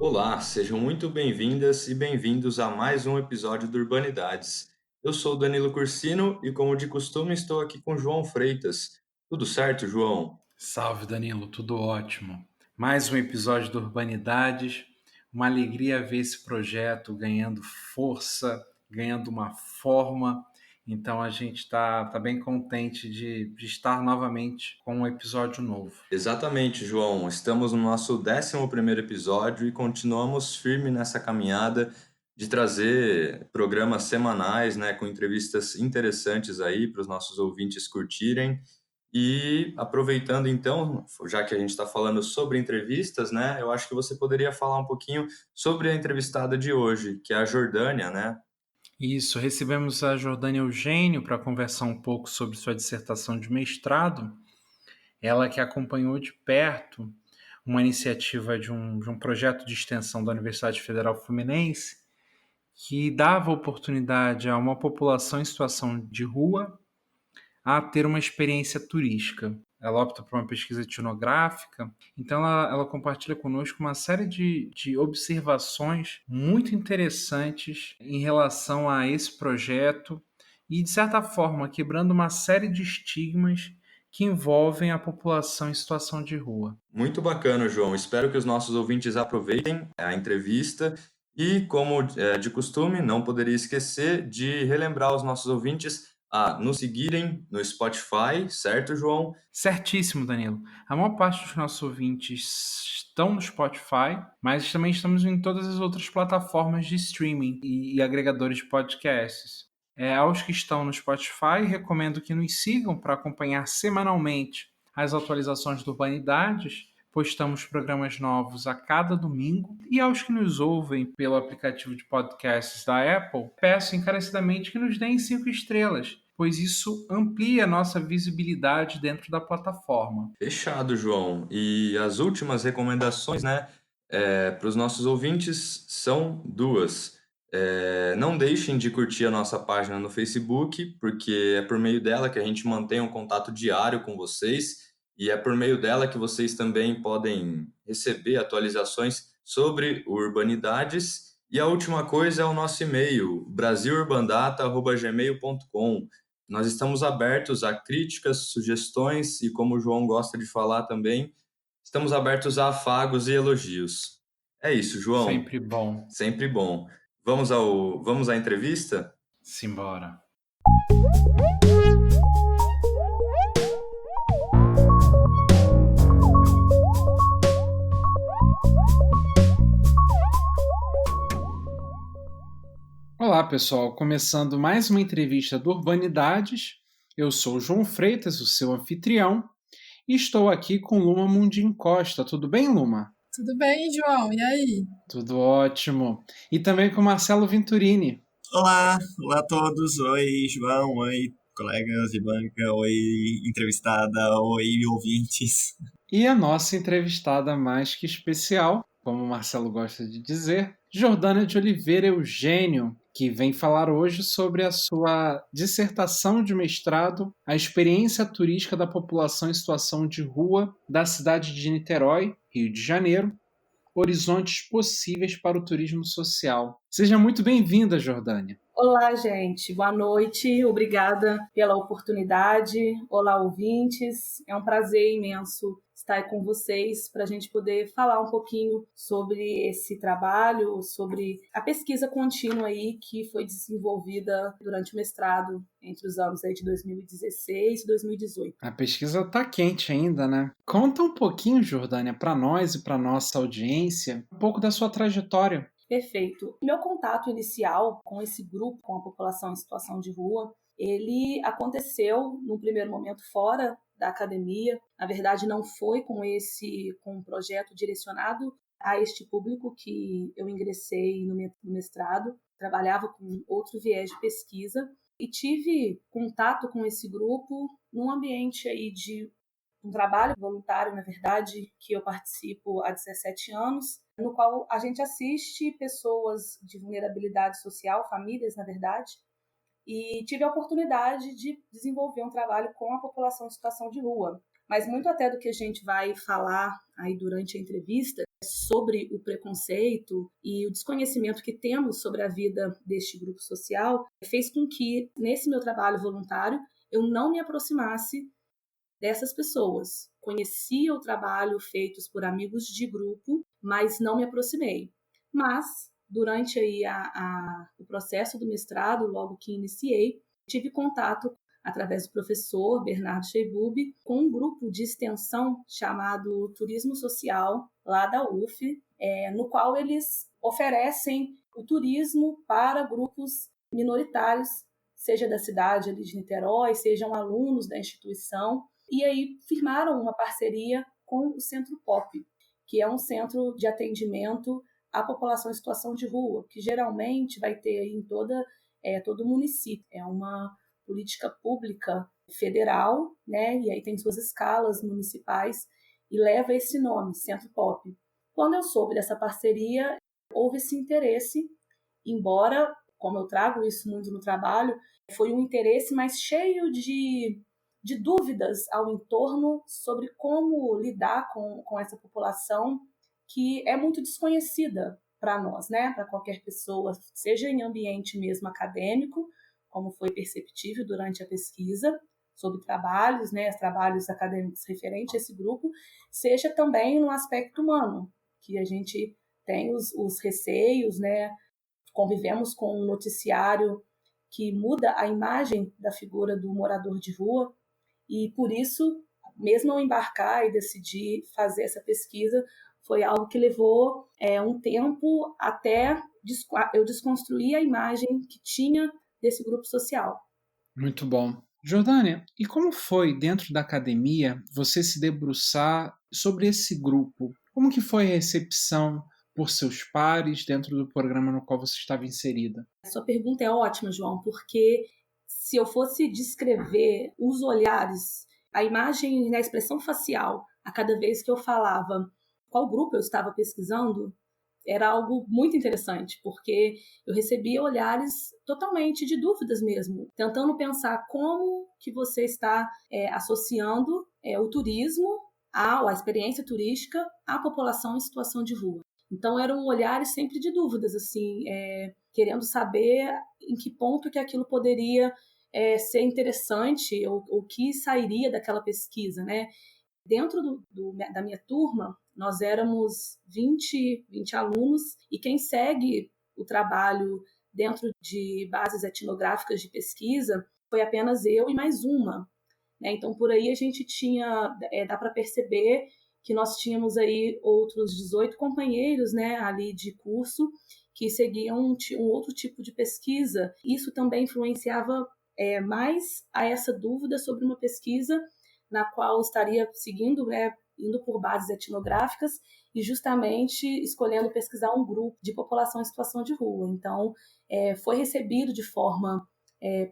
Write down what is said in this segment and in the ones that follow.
Olá, sejam muito bem-vindas e bem-vindos a mais um episódio do Urbanidades. Eu sou o Danilo Cursino e, como de costume, estou aqui com João Freitas. Tudo certo, João? Salve, Danilo, tudo ótimo. Mais um episódio do Urbanidades. Uma alegria ver esse projeto ganhando força, ganhando uma forma. Então a gente está bem contente de estar novamente com um episódio novo. Exatamente, João. Estamos no nosso 11º episódio e continuamos firme nessa caminhada de trazer programas semanais, né, com entrevistas interessantes aí para os nossos ouvintes curtirem. E aproveitando então, já que a gente está falando sobre entrevistas, né, eu acho que você poderia falar um pouquinho sobre a entrevistada de hoje, que é a Jordânia, né? Isso, recebemos a Jordânia Eugênio para conversar um pouco sobre sua dissertação de mestrado. Ela que acompanhou de perto uma iniciativa de um projeto de extensão da Universidade Federal Fluminense que dava oportunidade a uma população em situação de rua a ter uma experiência turística. Ela opta por uma pesquisa etnográfica, então ela compartilha conosco uma série de observações muito interessantes em relação a esse projeto e, de certa forma, quebrando uma série de estigmas que envolvem a população em situação de rua. Muito bacana, João. Espero que os nossos ouvintes aproveitem a entrevista e, como é de costume, não poderia esquecer de relembrar os nossos ouvintes a nos seguirem no Spotify, certo, João? Certíssimo, Danilo. A maior parte dos nossos ouvintes estão no Spotify, mas também estamos em todas as outras plataformas de streaming e agregadores de podcasts. Aos que estão no Spotify, recomendo que nos sigam para acompanhar semanalmente as atualizações do Urbanidades. Postamos programas novos a cada domingo. E aos que nos ouvem pelo aplicativo de podcasts da Apple, peço encarecidamente que nos deem 5 estrelas, pois isso amplia a nossa visibilidade dentro da plataforma. Fechado, João. E as últimas recomendações, né, para os nossos ouvintes são duas. Não deixem de curtir a nossa página no Facebook, porque é por meio dela que a gente mantém um contato diário com vocês e é por meio dela que vocês também podem receber atualizações sobre o Urbanidades. E a última coisa é o nosso e-mail, brasilurbandata@gmail.com. Nós estamos abertos a críticas, sugestões e, como o João gosta de falar também, estamos abertos a afagos e elogios. É isso, João. Sempre bom. Sempre bom. Vamos à entrevista? Simbora. Olá, pessoal. Começando mais uma entrevista do Urbanidades. Eu sou o João Freitas, o seu anfitrião, e estou aqui com Luma Mundim Costa. Tudo bem, Luma? Tudo bem, João? E aí? Tudo ótimo. E também com Marcelo Venturini. Olá a todos. Oi, João. Oi, colegas de banca. Oi, entrevistada. Oi, ouvintes. E a nossa entrevistada mais que especial, como o Marcelo gosta de dizer, Jordânia de Oliveira Eugênio, que vem falar hoje sobre a sua dissertação de mestrado, a experiência turística da população em situação de rua da cidade de Niterói, Rio de Janeiro, horizontes possíveis para o turismo social. Seja muito bem-vinda, Jordânia. Olá, gente. Boa noite. Obrigada pela oportunidade. Olá, ouvintes. É um prazer imenso estar com vocês para a gente poder falar um pouquinho sobre esse trabalho, sobre a pesquisa contínua aí que foi desenvolvida durante o mestrado entre os anos aí de 2016 e 2018. A pesquisa está quente ainda, né? Conta um pouquinho, Jordânia, para nós e para nossa audiência, um pouco da sua trajetória. Perfeito. Meu contato inicial com esse grupo, com a população em situação de rua, ele aconteceu num primeiro momento fora da academia. Na verdade, não foi com um projeto direcionado a este público que eu ingressei no mestrado. Trabalhava com outro viés de pesquisa e tive contato com esse grupo num ambiente aí de um trabalho voluntário, na verdade, que eu participo há 17 anos, no qual a gente assiste pessoas de vulnerabilidade social, famílias, na verdade, e tive a oportunidade de desenvolver um trabalho com a população em situação de rua. Mas muito até do que a gente vai falar aí durante a entrevista sobre o preconceito e o desconhecimento que temos sobre a vida deste grupo social fez com que, nesse meu trabalho voluntário, eu não me aproximasse dessas pessoas. Conhecia o trabalho feito por amigos de grupo, mas não me aproximei. Mas, durante aí o processo do mestrado, logo que iniciei, tive contato através do professor Bernardo Sheibub, com um grupo de extensão chamado Turismo Social, lá da UF, no qual eles oferecem o turismo para grupos minoritários, seja da cidade ali de Niterói, sejam alunos da instituição, e aí firmaram uma parceria com o Centro Pop, que é um centro de atendimento à população em situação de rua, que geralmente vai ter aí em todo o município. É uma política pública federal, né? E aí tem suas escalas municipais e leva esse nome, Centro Pop. Quando eu soube dessa parceria, houve esse interesse, embora, como eu trago isso muito no trabalho, foi um interesse mais cheio de dúvidas ao entorno sobre como lidar com essa população que é muito desconhecida para nós, né? Para qualquer pessoa, seja em ambiente mesmo acadêmico, como foi perceptível durante a pesquisa sobre trabalhos, né, trabalhos acadêmicos referentes a esse grupo, seja também no aspecto humano, que a gente tem os receios, né, convivemos com um noticiário que muda a imagem da figura do morador de rua, e por isso, mesmo ao embarcar e decidir fazer essa pesquisa, foi algo que levou um tempo até eu desconstruir a imagem que tinha desse grupo social. Muito bom. Jordânia, e como foi, dentro da academia, você se debruçar sobre esse grupo? Como que foi a recepção por seus pares dentro do programa no qual você estava inserida? Sua pergunta é ótima, João, porque se eu fosse descrever os olhares, a imagem, né, a expressão facial, a cada vez que eu falava qual grupo eu estava pesquisando, era algo muito interessante, porque eu recebia olhares totalmente de dúvidas mesmo, tentando pensar como que você está associando o turismo, a experiência turística, à população em situação de rua. Então eram olhares sempre de dúvidas, assim, querendo saber em que ponto que aquilo poderia ser interessante ou o que sairia daquela pesquisa, né? Dentro da minha turma, nós éramos 20 alunos, e quem segue o trabalho dentro de bases etnográficas de pesquisa foi apenas eu e mais uma, né? Então, por aí a gente tinha, dá para perceber que nós tínhamos aí outros 18 companheiros, né, ali de curso, que seguiam um outro tipo de pesquisa. Isso também influenciava mais a essa dúvida sobre uma pesquisa na qual estaria seguindo, né, indo por bases etnográficas e justamente escolhendo pesquisar um grupo de população em situação de rua. Então, foi recebido de forma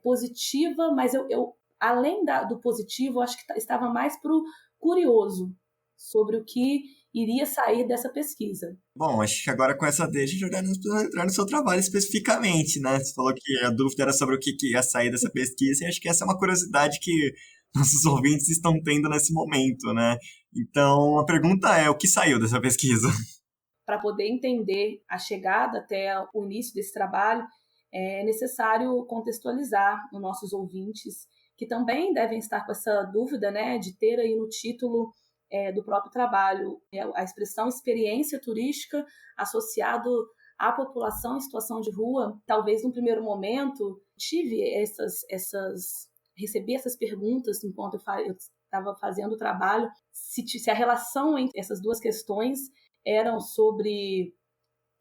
positiva, mas eu além do positivo, eu acho que estava mais para o curioso sobre o que iria sair dessa pesquisa. Bom, acho que agora com essa deixa, Jordana, nós precisamos entrar no seu trabalho especificamente, né? Você falou que a dúvida era sobre o que ia sair dessa pesquisa, e acho que essa é uma curiosidade que nossos ouvintes estão tendo nesse momento, né? Então, a pergunta é, o que saiu dessa pesquisa? Para poder entender a chegada até o início desse trabalho, é necessário contextualizar os nossos ouvintes, que também devem estar com essa dúvida, né, de ter aí no título do próprio trabalho a expressão experiência turística associado à população em situação de rua. Talvez no primeiro momento recebi essas perguntas enquanto eu estava fazendo o trabalho, se a relação entre essas duas questões eram sobre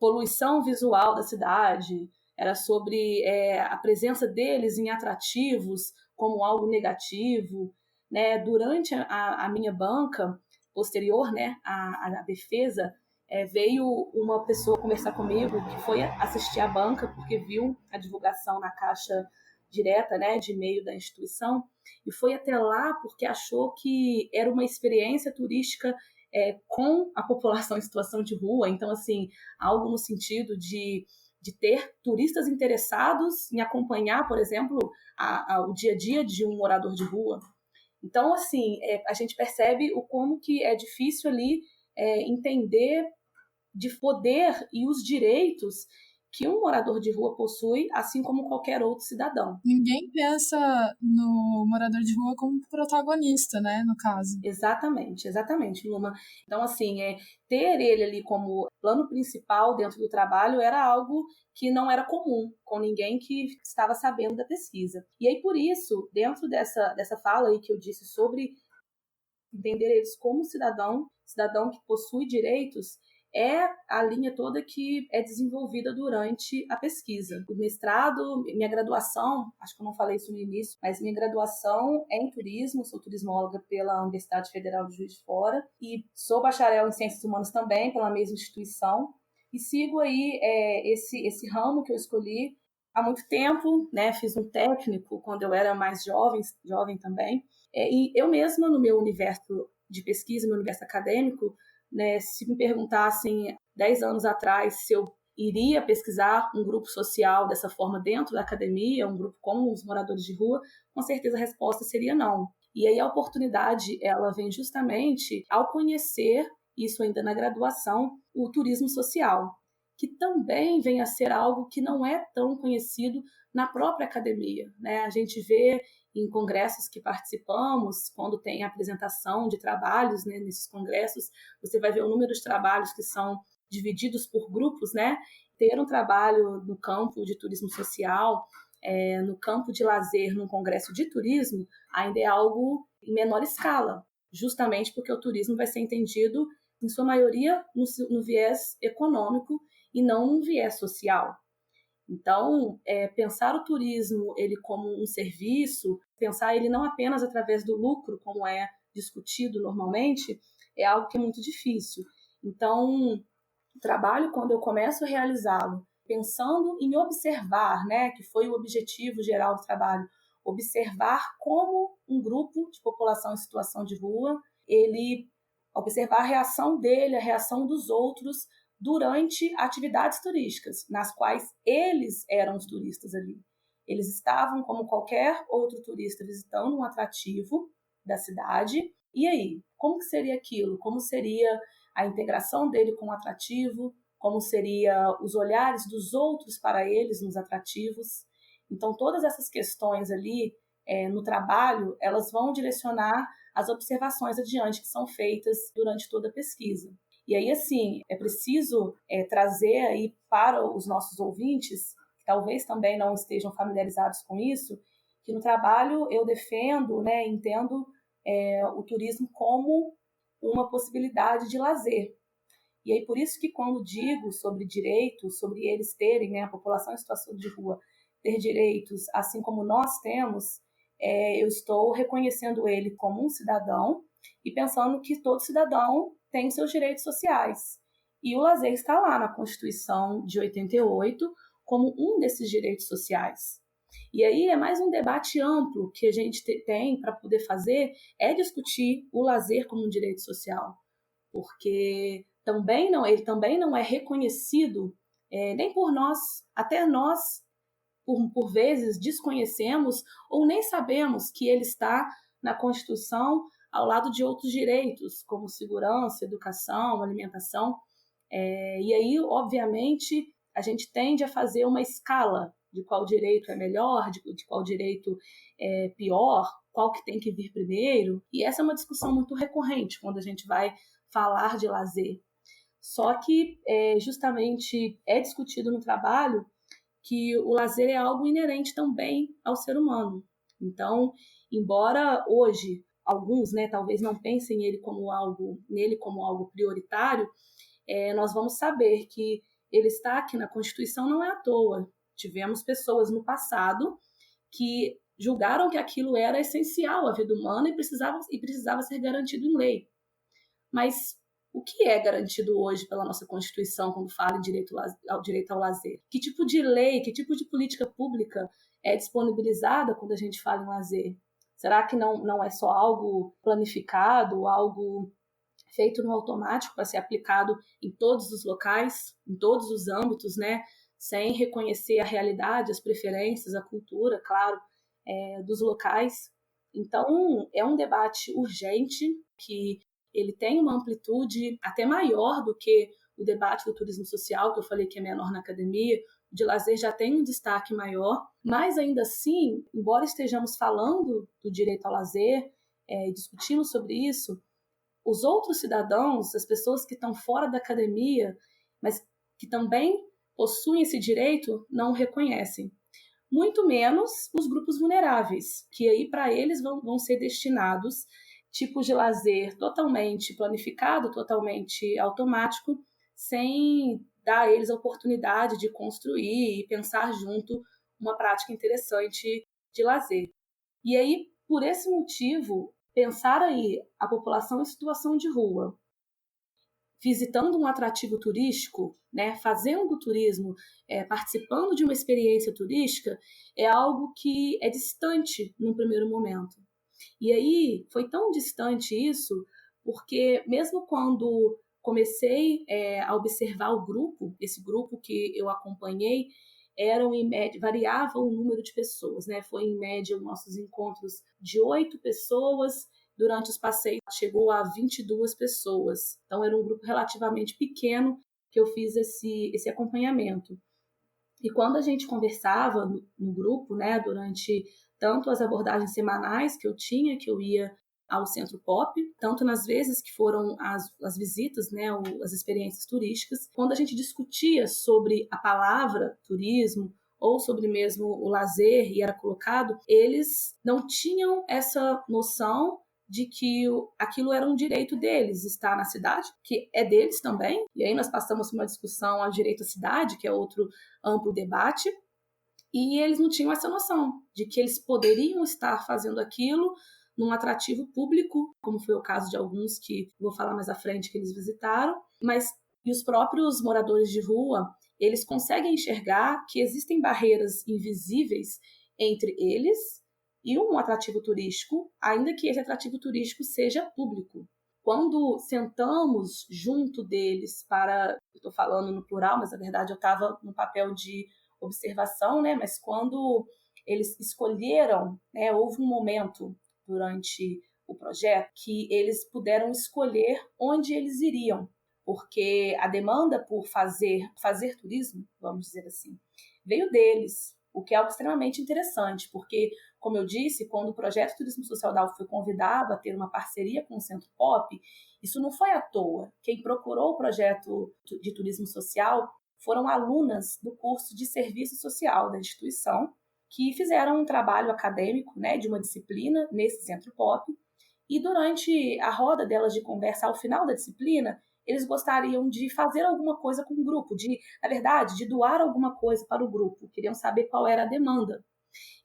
poluição visual da cidade, era sobre a presença deles em atrativos como algo negativo, né? Durante a minha banca posterior, né, à defesa, veio uma pessoa conversar comigo que foi assistir à banca porque viu a divulgação na caixa direta, né, de e-mail da instituição, e foi até lá porque achou que era uma experiência turística com a população em situação de rua. Então, assim, algo no sentido de ter turistas interessados em acompanhar, por exemplo, o dia a dia de um morador de rua. Então, assim, a gente percebe o como que é difícil ali entender de poder e os direitos que um morador de rua possui, assim como qualquer outro cidadão. Ninguém pensa no morador de rua como protagonista, né, no caso. Exatamente, Luma. Então, assim, ter ele ali como plano principal dentro do trabalho era algo que não era comum com ninguém que estava sabendo da pesquisa. E aí, por isso, dentro dessa fala aí que eu disse sobre entender eles como cidadão que possui direitos, é a linha toda que é desenvolvida durante a pesquisa. O mestrado, minha graduação, acho que eu não falei isso no início, mas minha graduação é em turismo, sou turismóloga pela Universidade Federal de Juiz de Fora e sou bacharel em Ciências Humanas também pela mesma instituição e sigo aí esse ramo que eu escolhi há muito tempo, né? Fiz um técnico quando eu era mais jovem também, e eu mesma no meu universo de pesquisa, meu universo acadêmico, né, se me perguntassem 10 anos atrás se eu iria pesquisar um grupo social dessa forma dentro da academia, um grupo como os moradores de rua, com certeza a resposta seria não. E aí a oportunidade, ela vem justamente ao conhecer, isso ainda na graduação, o turismo social, que também vem a ser algo que não é tão conhecido na própria academia, né? A gente vê em congressos que participamos, quando tem apresentação de trabalhos, né, nesses congressos, você vai ver o número de trabalhos que são divididos por grupos, né? Ter um trabalho no campo de turismo social, no campo de lazer, num congresso de turismo, ainda é algo em menor escala, justamente porque o turismo vai ser entendido, em sua maioria, no viés econômico e não no viés social. Então, pensar o turismo ele como um serviço, pensar ele não apenas através do lucro, como é discutido normalmente, é algo que é muito difícil. Então, o trabalho, quando eu começo a realizá-lo, pensando em observar, né, que foi o objetivo geral do trabalho, observar como um grupo de população em situação de rua, ele observar a reação dele, a reação dos outros, durante atividades turísticas, nas quais eles eram os turistas ali. Eles estavam como qualquer outro turista visitando um atrativo da cidade. E aí, como que seria aquilo? Como seria a integração dele com o atrativo? Como seria os olhares dos outros para eles nos atrativos? Então, todas essas questões ali no trabalho, elas vão direcionar as observações adiante que são feitas durante toda a pesquisa. E aí, assim, é preciso trazer aí para os nossos ouvintes, que talvez também não estejam familiarizados com isso, que no trabalho eu defendo, né, entendo o turismo como uma possibilidade de lazer. E aí, por isso que quando digo sobre direitos, sobre eles terem, né, a população em situação de rua ter direitos, assim como nós temos, eu estou reconhecendo ele como um cidadão e pensando que todo cidadão tem seus direitos sociais. E o lazer está lá na Constituição de 88 como um desses direitos sociais. E aí é mais um debate amplo que a gente tem para poder fazer, é discutir o lazer como um direito social, porque ele também não é reconhecido nem por nós, até nós, por vezes, desconhecemos ou nem sabemos que ele está na Constituição ao lado de outros direitos, como segurança, educação, alimentação. E aí, obviamente, a gente tende a fazer uma escala de qual direito é melhor, de qual direito é pior, qual que tem que vir primeiro. E essa é uma discussão muito recorrente quando a gente vai falar de lazer. Só que justamente é discutido no trabalho que o lazer é algo inerente também ao ser humano. Então, embora hoje alguns, né, talvez não pensem nele como algo prioritário, nós vamos saber que ele está aqui na Constituição não é à toa. Tivemos pessoas no passado que julgaram que aquilo era essencial à vida humana e precisava ser garantido em lei. Mas o que é garantido hoje pela nossa Constituição quando fala em direito ao lazer? Que tipo de lei, que tipo de política pública é disponibilizada quando a gente fala em lazer? Será que não é só algo planificado, algo feito no automático para ser aplicado em todos os locais, em todos os âmbitos, né? Sem reconhecer a realidade, as preferências, a cultura, claro, dos locais? Então, é um debate urgente que ele tem uma amplitude até maior do que o debate do turismo social, que eu falei que é menor na academia, o de lazer já tem um destaque maior, mas ainda assim, embora estejamos falando do direito ao lazer, discutimos sobre isso, os outros cidadãos, as pessoas que estão fora da academia, mas que também possuem esse direito, não o reconhecem. Muito menos os grupos vulneráveis, que aí para eles vão ser destinados tipos de lazer totalmente planificado, totalmente automático, sem dar a eles a oportunidade de construir e pensar junto uma prática interessante de lazer. E aí, por esse motivo, pensar aí a população em situação de rua, visitando um atrativo turístico, né, fazendo turismo, participando de uma experiência turística, é algo que é distante num primeiro momento. E aí foi tão distante isso, porque mesmo quando comecei a observar o grupo, esse grupo que eu acompanhei, eram em média, variava o número de pessoas, né? Foi em média nossos encontros de 8 pessoas, durante os passeios chegou a 22 pessoas. Então era um grupo relativamente pequeno que eu fiz esse acompanhamento. E quando a gente conversava no grupo, né, durante tanto as abordagens semanais que eu tinha, que eu ia ao Centro Pop, tanto nas vezes que foram as visitas, né, as experiências turísticas, quando a gente discutia sobre a palavra turismo ou sobre mesmo o lazer e era colocado, eles não tinham essa noção de que aquilo era um direito deles, estar na cidade, que é deles também, e aí nós passamos por uma discussão ao direito à cidade, que é outro amplo debate, e eles não tinham essa noção de que eles poderiam estar fazendo aquilo num atrativo público, como foi o caso de alguns que vou falar mais à frente que eles visitaram, mas e os próprios moradores de rua, eles conseguem enxergar que existem barreiras invisíveis entre eles e um atrativo turístico, ainda que esse atrativo turístico seja público. Quando sentamos junto deles para, eu estou falando no plural, mas na verdade eu estava no papel de observação, né? Mas quando eles escolheram, né, houve um momento durante o projeto que eles puderam escolher onde eles iriam, porque a demanda por fazer turismo, vamos dizer assim, veio deles, o que é algo extremamente interessante, porque, como eu disse, quando o projeto Turismo Social da UF foi convidado a ter uma parceria com o Centro Pop, isso não foi à toa. Quem procurou o projeto de turismo social foram alunas do curso de serviço social da instituição, que fizeram um trabalho acadêmico, né, de uma disciplina nesse Centro Pop, e durante a roda delas de conversa, ao final da disciplina, eles gostariam de fazer alguma coisa com o grupo, na verdade, de doar alguma coisa para o grupo, queriam saber qual era a demanda.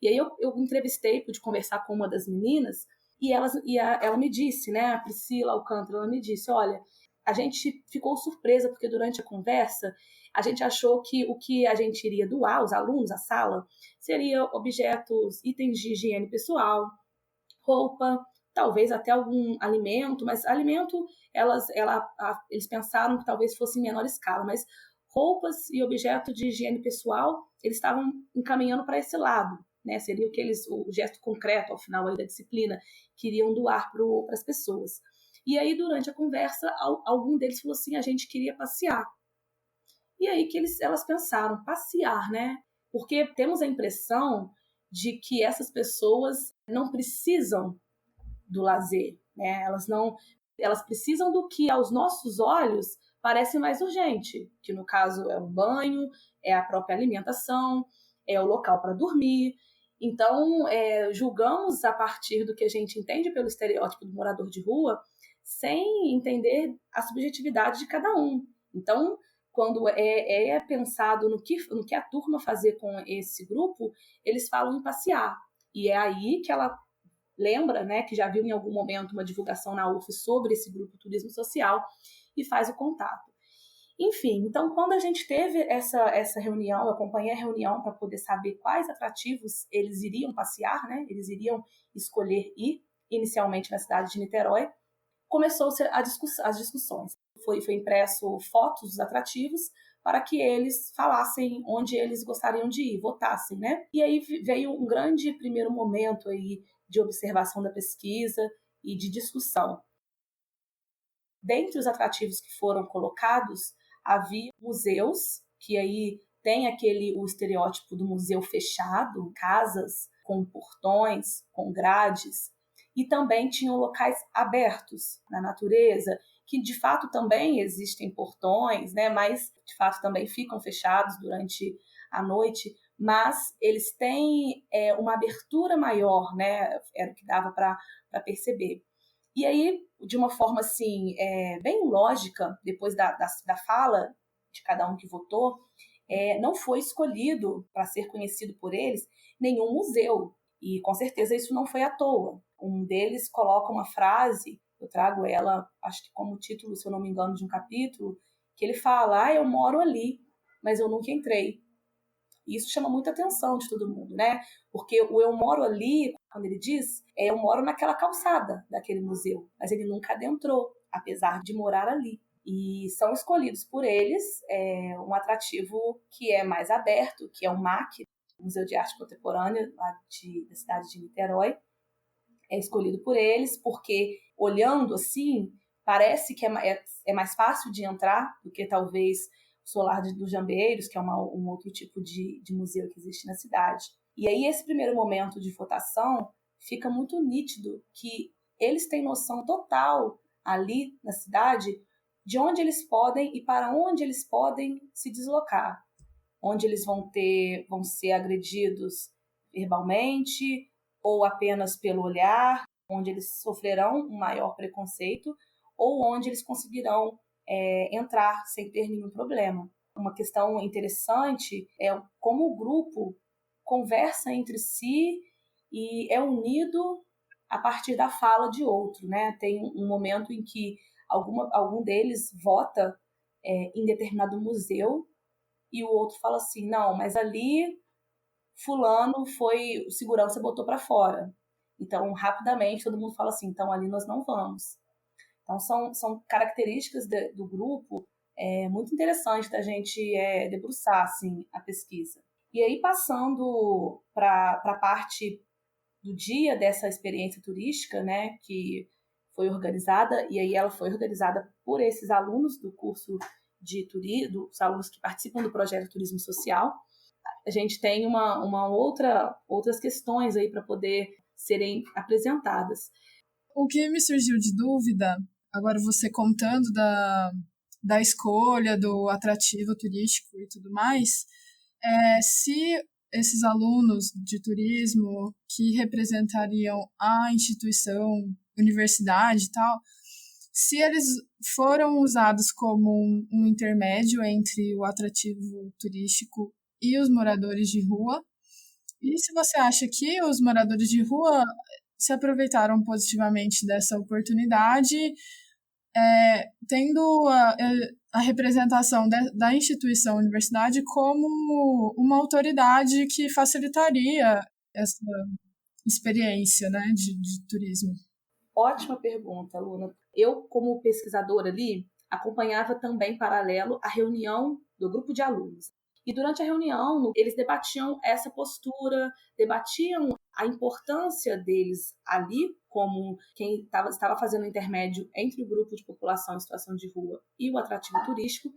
E aí eu entrevistei, pude conversar com uma das meninas, e ela me disse, né, a Priscila Alcântara, ela me disse, olha, a gente ficou surpresa porque durante a conversa a gente achou que o que a gente iria doar, os alunos, a sala, seria objetos, itens de higiene pessoal, roupa, talvez até algum alimento, mas alimento eles pensaram que talvez fosse em menor escala, mas roupas e objeto de higiene pessoal, eles estavam encaminhando para esse lado, né? Seria o gesto concreto ao final aí da disciplina, que iriam doar para as pessoas. E aí, durante a conversa, algum deles falou assim, a gente queria passear. E aí que elas pensaram, passear, né? Porque temos a impressão de que essas pessoas não precisam do lazer, né? Elas precisam do que aos nossos olhos parece mais urgente, que no caso é o banho, é a própria alimentação, é o local para dormir. Então, julgamos a partir do que a gente entende pelo estereótipo do morador de rua, sem entender a subjetividade de cada um. Então, quando é pensado no que a turma fazer com esse grupo, eles falam em passear. E é aí que ela lembra, né, que já viu em algum momento uma divulgação na UF sobre esse grupo Turismo Social e faz o contato. Enfim, então quando a gente teve essa reunião, eu acompanhei a reunião para poder saber quais atrativos eles iriam passear, né, eles iriam escolher ir inicialmente na cidade de Niterói, começou-se as discussões. Foi impresso fotos dos atrativos para que eles falassem onde eles gostariam de ir, votassem, né? E aí veio um grande primeiro momento aí de observação da pesquisa e de discussão. Dentre os atrativos que foram colocados, havia museus, que aí tem o estereótipo do museu fechado, casas com portões, com grades, e também tinham locais abertos na natureza, que de fato também existem portões, né, mas de fato também ficam fechados durante a noite, mas eles têm uma abertura maior, né, era o que dava para perceber. E aí, de uma forma assim, bem lógica, depois da fala de cada um que votou, não foi escolhido para ser conhecido por eles nenhum museu. E com certeza isso não foi à toa. Um deles coloca uma frase, eu trago ela, acho que como título, se eu não me engano, de um capítulo, que ele fala: eu moro ali, mas eu nunca entrei. E isso chama muita atenção de todo mundo, né? Porque o eu moro ali, quando ele diz, eu moro naquela calçada daquele museu, mas ele nunca adentrou, apesar de morar ali. E são escolhidos por eles um atrativo que é mais aberto, que é o MAC, Museu de Arte Contemporânea, lá da cidade de Niterói. É escolhido por eles porque, olhando assim, parece que é mais fácil de entrar do que talvez o Solar dos Jambeiros, que é um outro tipo de museu que existe na cidade. E aí, esse primeiro momento de votação, fica muito nítido que eles têm noção total ali na cidade de onde eles podem e para onde eles podem se deslocar, onde eles vão ser agredidos verbalmente ou apenas pelo olhar, onde eles sofrerão um maior preconceito ou onde eles conseguirão entrar sem ter nenhum problema. Uma questão interessante é como o grupo conversa entre si e é unido a partir da fala de outro, né? Tem um momento em que algum deles vota em determinado museu e o outro fala assim: não, mas ali fulano o segurança botou para fora. Então, rapidamente, todo mundo fala assim: então ali nós não vamos. Então, são características do grupo muito interessantes da gente debruçar assim, a pesquisa. E aí, passando para a parte do dia dessa experiência turística, né, que foi organizada, e aí ela foi organizada por esses alunos do curso de turismo, os alunos que participam do projeto Turismo Social. A gente tem outras questões aí para poder serem apresentadas. O que me surgiu de dúvida, agora você contando da escolha, do atrativo turístico e tudo mais, se esses alunos de turismo que representariam a instituição, universidade e tal, se eles foram usados como um intermédio entre o atrativo turístico e os moradores de rua, e se você acha que os moradores de rua se aproveitaram positivamente dessa oportunidade, tendo a representação da instituição universidade como uma autoridade que facilitaria essa experiência, né, de turismo. Ótima pergunta, Luna. Eu, como pesquisadora ali, acompanhava também, em paralelo, a reunião do grupo de alunos. E durante a reunião, eles debatiam essa postura, debatiam a importância deles ali, como quem estava fazendo o intermédio entre o grupo de população em situação de rua e o atrativo turístico,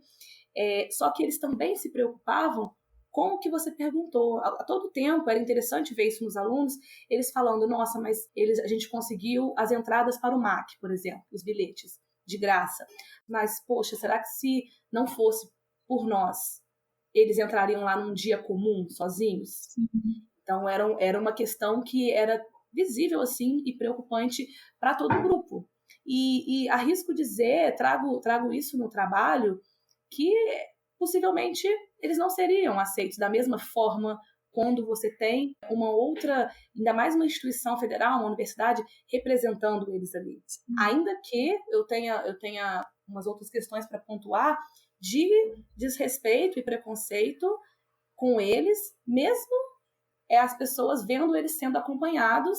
só que eles também se preocupavam com o que você perguntou. A todo tempo, era interessante ver isso nos alunos, eles falando: nossa, mas a gente conseguiu as entradas para o MAC, por exemplo, os bilhetes, de graça. Mas, poxa, será que se não fosse por nós, eles entrariam lá num dia comum, sozinhos? Então, era uma questão que era visível, assim, e preocupante para todo o grupo. E arrisco dizer, trago isso no trabalho, que possivelmente eles não seriam aceitos da mesma forma quando você tem uma outra, ainda mais uma instituição federal, uma universidade, representando eles ali. Ainda que eu tenha umas outras questões para pontuar de desrespeito e preconceito com eles, mesmo as pessoas vendo eles sendo acompanhados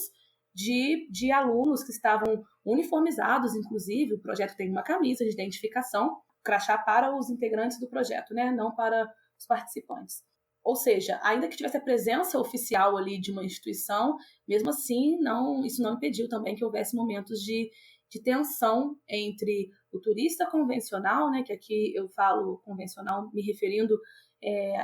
de alunos que estavam uniformizados, inclusive. O projeto tem uma camisa de identificação, crachá para os integrantes do projeto, né? Não para os participantes. Ou seja, ainda que tivesse a presença oficial ali de uma instituição, mesmo assim, isso não impediu também que houvesse momentos de de tensão entre o turista convencional, né, que aqui eu falo convencional me referindo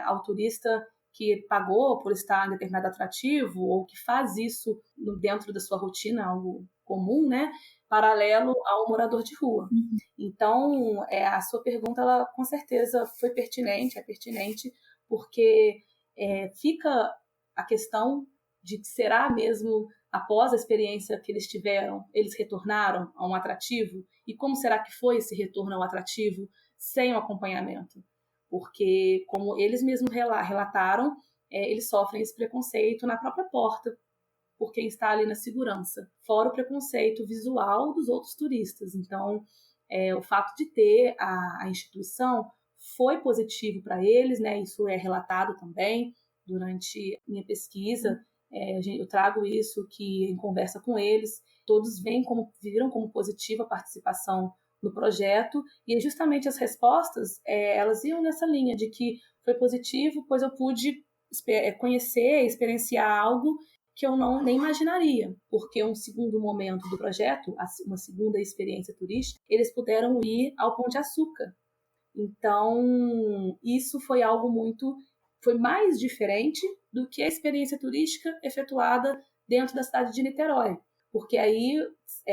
ao turista que pagou por estar em determinado atrativo ou que faz isso dentro da sua rotina, algo comum, né, paralelo ao morador de rua. Então, a sua pergunta, ela com certeza foi pertinente, é pertinente, porque fica a questão de que será mesmo, após a experiência que eles tiveram, eles retornaram a um atrativo? E como será que foi esse retorno ao atrativo sem o acompanhamento? Porque, como eles mesmos relataram, eles sofrem esse preconceito na própria porta, por quem está ali na segurança, fora o preconceito visual dos outros turistas. Então, o fato de ter a instituição foi positivo para eles, né? Isso é relatado também durante minha pesquisa. Eu trago isso que em conversa com eles, todos viram como positiva a participação no projeto, e justamente as respostas, elas iam nessa linha de que foi positivo, pois eu pude conhecer, experienciar algo que eu nem imaginaria, porque um segundo momento do projeto, uma segunda experiência turística, eles puderam ir ao Pão de Açúcar. Então, isso foi foi mais diferente do que a experiência turística efetuada dentro da cidade de Niterói, porque aí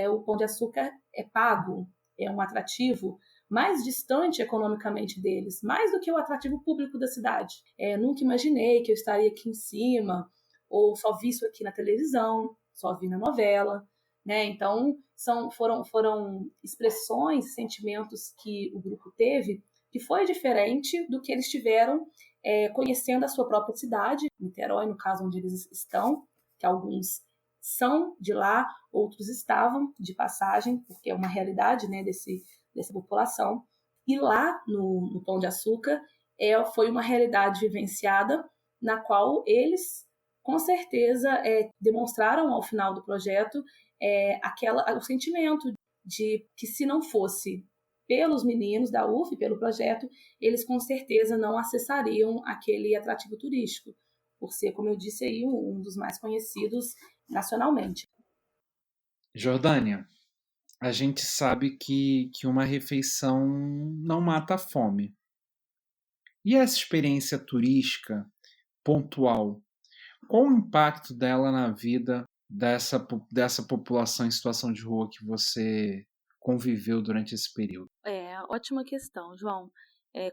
o Pão de Açúcar é pago, é um atrativo mais distante economicamente deles, mais do que o atrativo público da cidade. Nunca imaginei que eu estaria aqui em cima, ou só vi isso aqui na televisão, só vi na novela, né? Então, foram expressões, sentimentos que o grupo teve, que foi diferente do que eles tiveram conhecendo a sua própria cidade, Niterói, no caso onde eles estão, que alguns são de lá, outros estavam de passagem, porque é uma realidade, né, dessa população. E lá no Pão de Açúcar foi uma realidade vivenciada na qual eles, com certeza, demonstraram ao final do projeto o sentimento de que, se não fosse pelos meninos da UF, pelo projeto, eles com certeza não acessariam aquele atrativo turístico, por ser, como eu disse aí, um dos mais conhecidos nacionalmente. Jordânia, a gente sabe que uma refeição não mata a fome. E essa experiência turística pontual, qual o impacto dela na vida dessa população em situação de rua que você conviveu durante esse período? Ótima questão, João.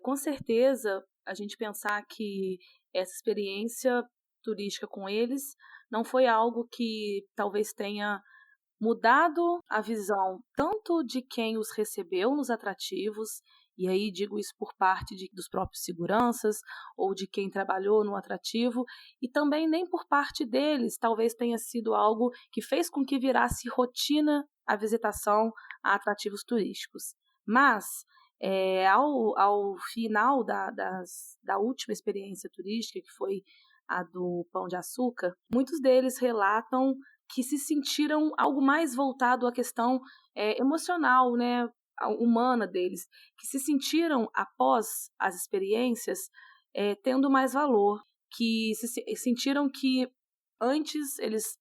Com certeza, a gente pensar que essa experiência turística com eles não foi algo que talvez tenha mudado a visão tanto de quem os recebeu nos atrativos, e aí digo isso por parte dos próprios seguranças ou de quem trabalhou no atrativo, e também nem por parte deles, talvez tenha sido algo que fez com que virasse rotina a visitação a atrativos turísticos. Mas, ao final da última experiência turística, que foi a do Pão de Açúcar, muitos deles relatam que se sentiram algo mais voltado à questão emocional, né, humana deles, que se sentiram, após as experiências, tendo mais valor, que sentiram que antes eles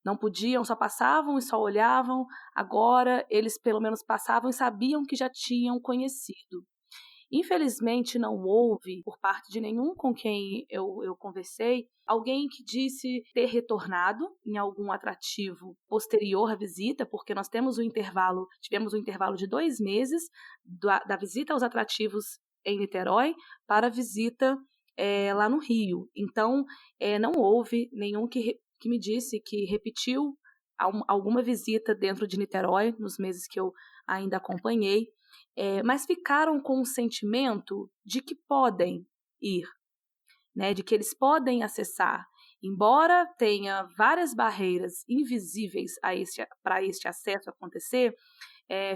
não podiam, só passavam e só olhavam, agora eles pelo menos passavam e sabiam que já tinham conhecido. Infelizmente, não houve, por parte de nenhum com quem eu conversei, alguém que disse ter retornado em algum atrativo posterior à visita, porque nós tivemos um intervalo de 2 meses da visita aos atrativos em Niterói para a visita lá no Rio. Então, não houve nenhum que me disse que repetiu alguma visita dentro de Niterói, nos meses que eu ainda acompanhei, mas ficaram com o sentimento de que podem ir, né, de que eles podem acessar. Embora tenha várias barreiras invisíveis para este acesso acontecer,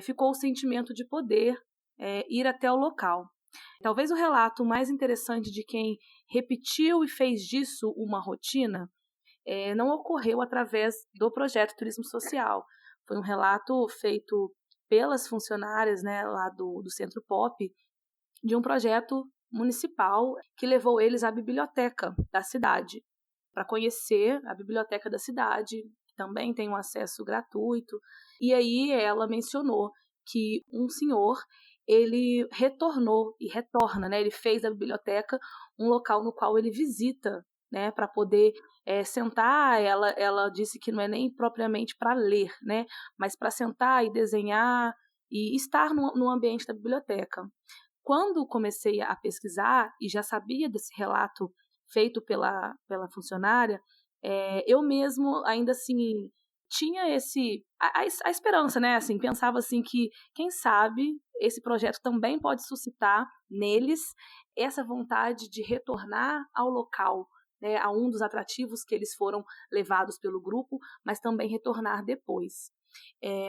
ficou o sentimento de poder ir até o local. Talvez o relato mais interessante de quem repetiu e fez disso uma rotina não ocorreu através do projeto Turismo Social. Foi um relato feito pelas funcionárias, né, lá do Centro Pop, de um projeto municipal que levou eles à biblioteca da cidade, para conhecer a biblioteca da cidade, também tem um acesso gratuito. E aí ela mencionou que um senhor, ele retornou e retorna, né? Ele fez da biblioteca um local no qual ele visita, né? Para poder sentar. Ela disse que não é nem propriamente para ler, né? Mas para sentar e desenhar e estar no ambiente da biblioteca. Quando comecei a pesquisar e já sabia desse relato feito pela funcionária, eu mesmo ainda assim tinha a esperança, né? Assim, pensava assim que, quem sabe, esse projeto também pode suscitar neles essa vontade de retornar ao local, né, a um dos atrativos que eles foram levados pelo grupo, mas também retornar depois.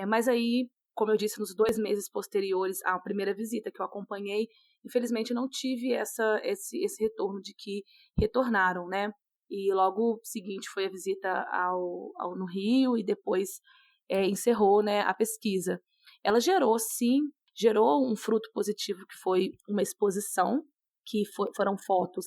Mas aí, como eu disse, nos 2 meses posteriores à primeira visita que eu acompanhei, infelizmente não tive esse retorno de que retornaram, né? E logo seguinte foi a visita no Rio e depois encerrou, né, a pesquisa. Ela gerou um fruto positivo que foi uma exposição, que foram fotos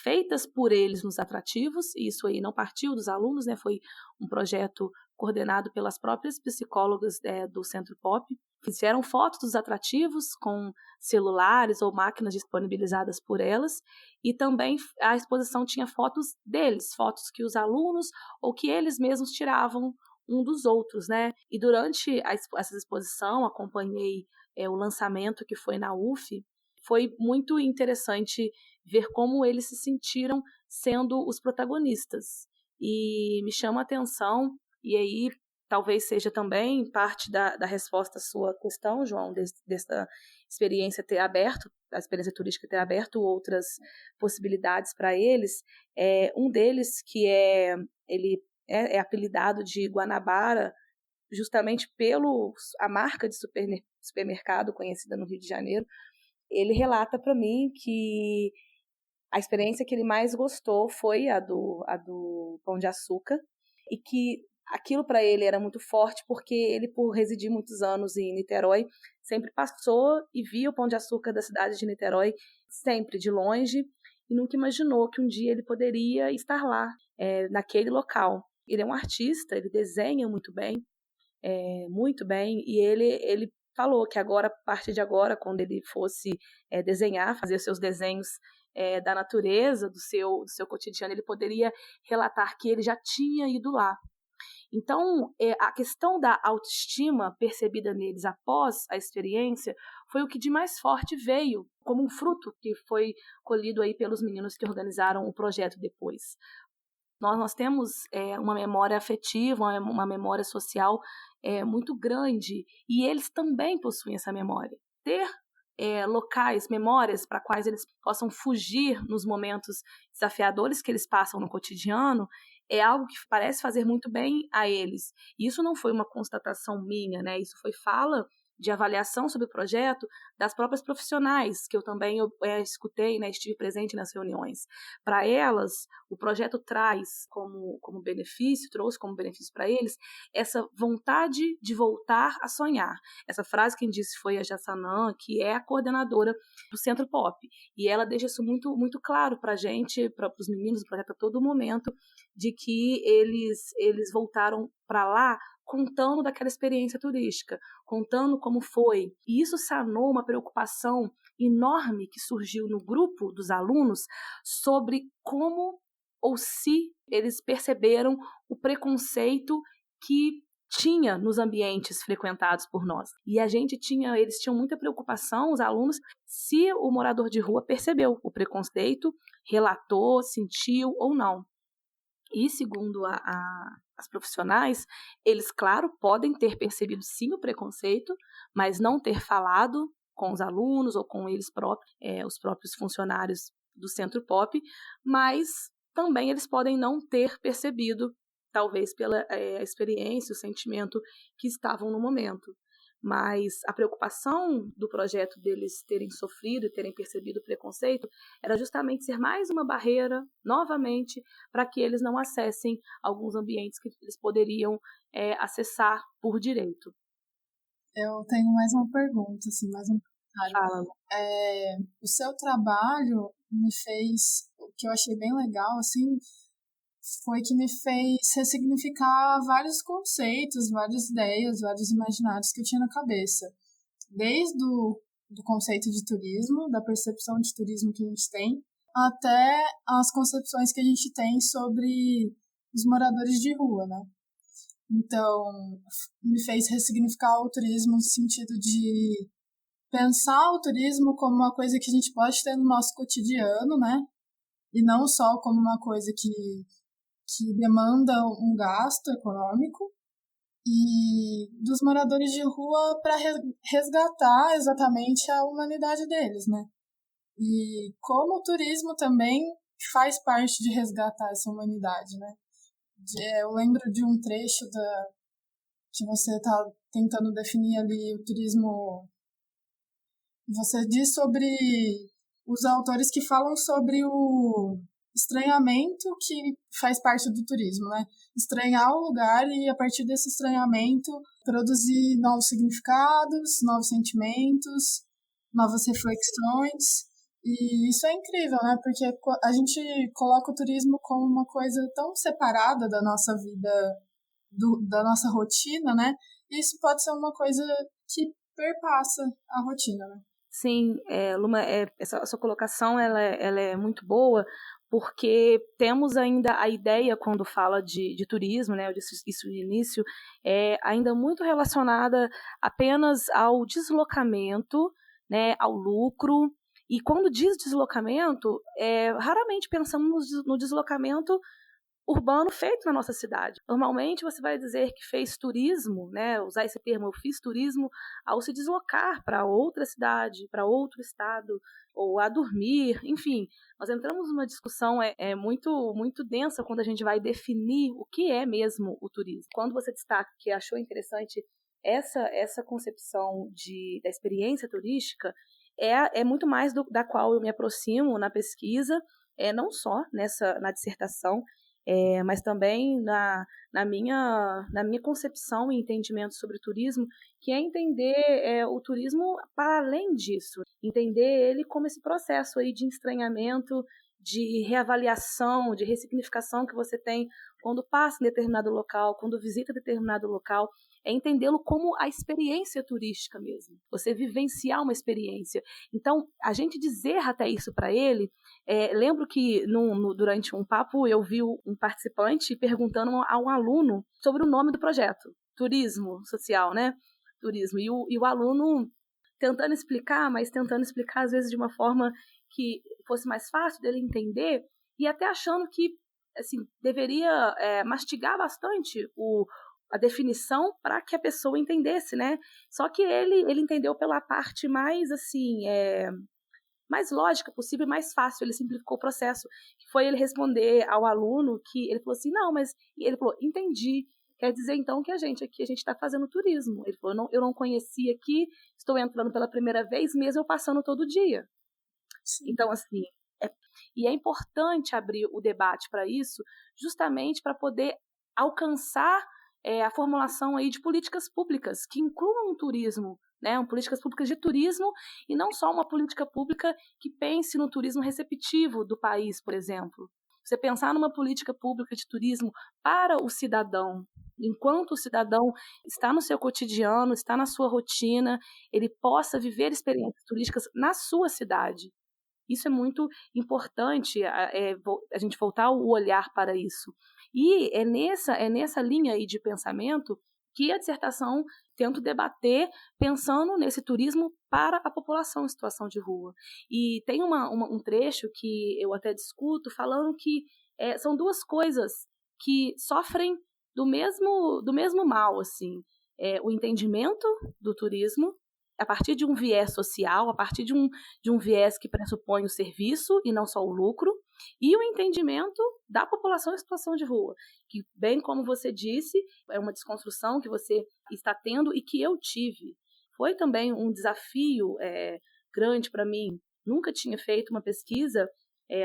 feitas por eles nos atrativos, e isso aí não partiu dos alunos, né? Foi um projeto coordenado pelas próprias psicólogas do Centro Pop. Fizeram fotos dos atrativos com celulares ou máquinas disponibilizadas por elas, e também a exposição tinha fotos deles, fotos que os alunos ou que eles mesmos tiravam um dos outros, né? E durante essa exposição, acompanhei o lançamento que foi na UF. Foi muito interessante ver como eles se sentiram sendo os protagonistas. E me chama a atenção, e aí talvez seja também parte da resposta à sua questão, João, dessa experiência ter aberto, a experiência turística ter aberto outras possibilidades para eles. Um deles, que ele é apelidado de Guanabara, justamente pelo a marca de supermercado conhecida no Rio de Janeiro. Ele relata para mim que a experiência que ele mais gostou foi a do Pão de Açúcar, e que aquilo para ele era muito forte porque ele, por residir muitos anos em Niterói, sempre passou e via o Pão de Açúcar da cidade de Niterói sempre de longe, e nunca imaginou que um dia ele poderia estar lá, naquele local. Ele é um artista, ele desenha muito bem, e ele falou que agora, a partir de agora, quando ele fosse desenhar, fazer os seus desenhos da natureza, do seu cotidiano, ele poderia relatar que ele já tinha ido lá. Então, a questão da autoestima percebida neles após a experiência foi o que de mais forte veio como um fruto que foi colhido aí pelos meninos que organizaram o projeto depois. Nós temos uma memória afetiva, uma memória social muito grande, e eles também possuem essa memória. Ter locais, memórias para quais eles possam fugir nos momentos desafiadores que eles passam no cotidiano é algo que parece fazer muito bem a eles. E isso não foi uma constatação minha, né? Isso foi fala de avaliação sobre o projeto das próprias profissionais, que eu também escutei, né, estive presente nas reuniões. Para elas, o projeto trouxe como benefício para eles essa vontade de voltar a sonhar. Essa frase quem disse foi a Jassanã, que é a coordenadora do Centro Pop, e ela deixa isso muito, muito claro para a gente, para os meninos do projeto a todo momento, de que eles voltaram para lá contando daquela experiência turística, contando como foi. E isso sanou uma preocupação enorme que surgiu no grupo dos alunos sobre como ou se eles perceberam o preconceito que tinha nos ambientes frequentados por nós. E eles tinham muita preocupação, os alunos, se o morador de rua percebeu o preconceito, relatou, sentiu ou não. E, segundo as profissionais, eles, claro, podem ter percebido sim o preconceito, mas não ter falado com os alunos ou com eles próprios, os próprios funcionários do Centro Pop, mas também eles podem não ter percebido, talvez pela experiência, o sentimento que estavam no momento. Mas a preocupação do projeto deles terem sofrido e terem percebido o preconceito era justamente ser mais uma barreira, novamente, para que eles não acessem alguns ambientes que eles poderiam acessar por direito. Eu tenho mais uma pergunta, assim, mais um comentário. O seu trabalho me fez, o que eu achei bem legal, assim, foi que me fez ressignificar vários conceitos, várias ideias, vários imaginários que eu tinha na cabeça. Desde do conceito de turismo, da percepção de turismo que a gente tem, até as concepções que a gente tem sobre os moradores de rua, né? Então, me fez ressignificar o turismo no sentido de pensar o turismo como uma coisa que a gente pode ter no nosso cotidiano, né? E não só como uma coisa que demanda um gasto econômico. E dos moradores de rua para resgatar exatamente a humanidade deles, né? E como o turismo também faz parte de resgatar essa humanidade, né? Eu lembro de um trecho que você está tentando definir ali o turismo. Você diz sobre os autores que falam sobre o estranhamento que faz parte do turismo, né? Estranhar o lugar e, a partir desse estranhamento, produzir novos significados, novos sentimentos, novas reflexões. E isso é incrível, né? Porque a gente coloca o turismo como uma coisa tão separada da nossa vida, da nossa rotina, né? E isso pode ser uma coisa que perpassa a rotina, né? Sim, Luma, essa sua colocação ela é muito boa, porque temos ainda a ideia, quando fala de turismo, né, eu disse isso no início, é ainda muito relacionada apenas ao deslocamento, né, ao lucro. E quando diz deslocamento, raramente pensamos no deslocamento urbano feito na nossa cidade. Normalmente você vai dizer que fez turismo, né, usar esse termo, eu fiz turismo, ao se deslocar para outra cidade, para outro estado, ou a dormir, enfim. Nós entramos numa discussão muito, muito densa quando a gente vai definir o que é mesmo o turismo. Quando você destaca que achou interessante essa concepção da experiência turística, é muito mais da qual eu me aproximo na pesquisa, não só na dissertação, mas também na minha concepção e entendimento sobre turismo, que é entender o turismo para além disso, entender ele como esse processo aí de estranhamento, de reavaliação, de ressignificação que você tem quando passa em determinado local, quando visita determinado local, é entendê-lo como a experiência turística mesmo, você vivenciar uma experiência. Então, a gente dizer até isso para ele, lembro que durante um papo eu vi um participante perguntando a um aluno sobre o nome do projeto, turismo social, né? Turismo. E o aluno tentando explicar, mas tentando explicar às vezes de uma forma que fosse mais fácil dele entender, e até achando que assim, deveria mastigar bastante a definição para que a pessoa entendesse, né? Só que ele entendeu pela parte mais assim, mais lógica possível e mais fácil, ele simplificou o processo, que foi ele responder ao aluno que ele falou assim, não, mas ele falou, entendi, quer dizer então que a gente está fazendo turismo. Ele falou, eu não conhecia aqui, estou entrando pela primeira vez, mesmo eu passando todo dia. Sim. Então, assim, e é importante abrir o debate para isso, justamente para poder alcançar a formulação aí de políticas públicas que incluam o turismo, né, políticas públicas de turismo, e não só uma política pública que pense no turismo receptivo do país, por exemplo. Você pensar numa política pública de turismo para o cidadão, enquanto o cidadão está no seu cotidiano, está na sua rotina, ele possa viver experiências turísticas na sua cidade. Isso é muito importante, a gente voltar o olhar para isso. E é nessa linha aí de pensamento que a dissertação tenta debater pensando nesse turismo para a população em situação de rua. E tem um trecho que eu até discuto falando que são duas coisas que sofrem do mesmo mal, assim, o entendimento do turismo a partir de um viés social, a partir de um viés que pressupõe o serviço e não só o lucro, e o entendimento da população em situação de rua, que, bem como você disse, é uma desconstrução que você está tendo e que eu tive. Foi também um desafio grande para mim. Nunca tinha feito uma pesquisa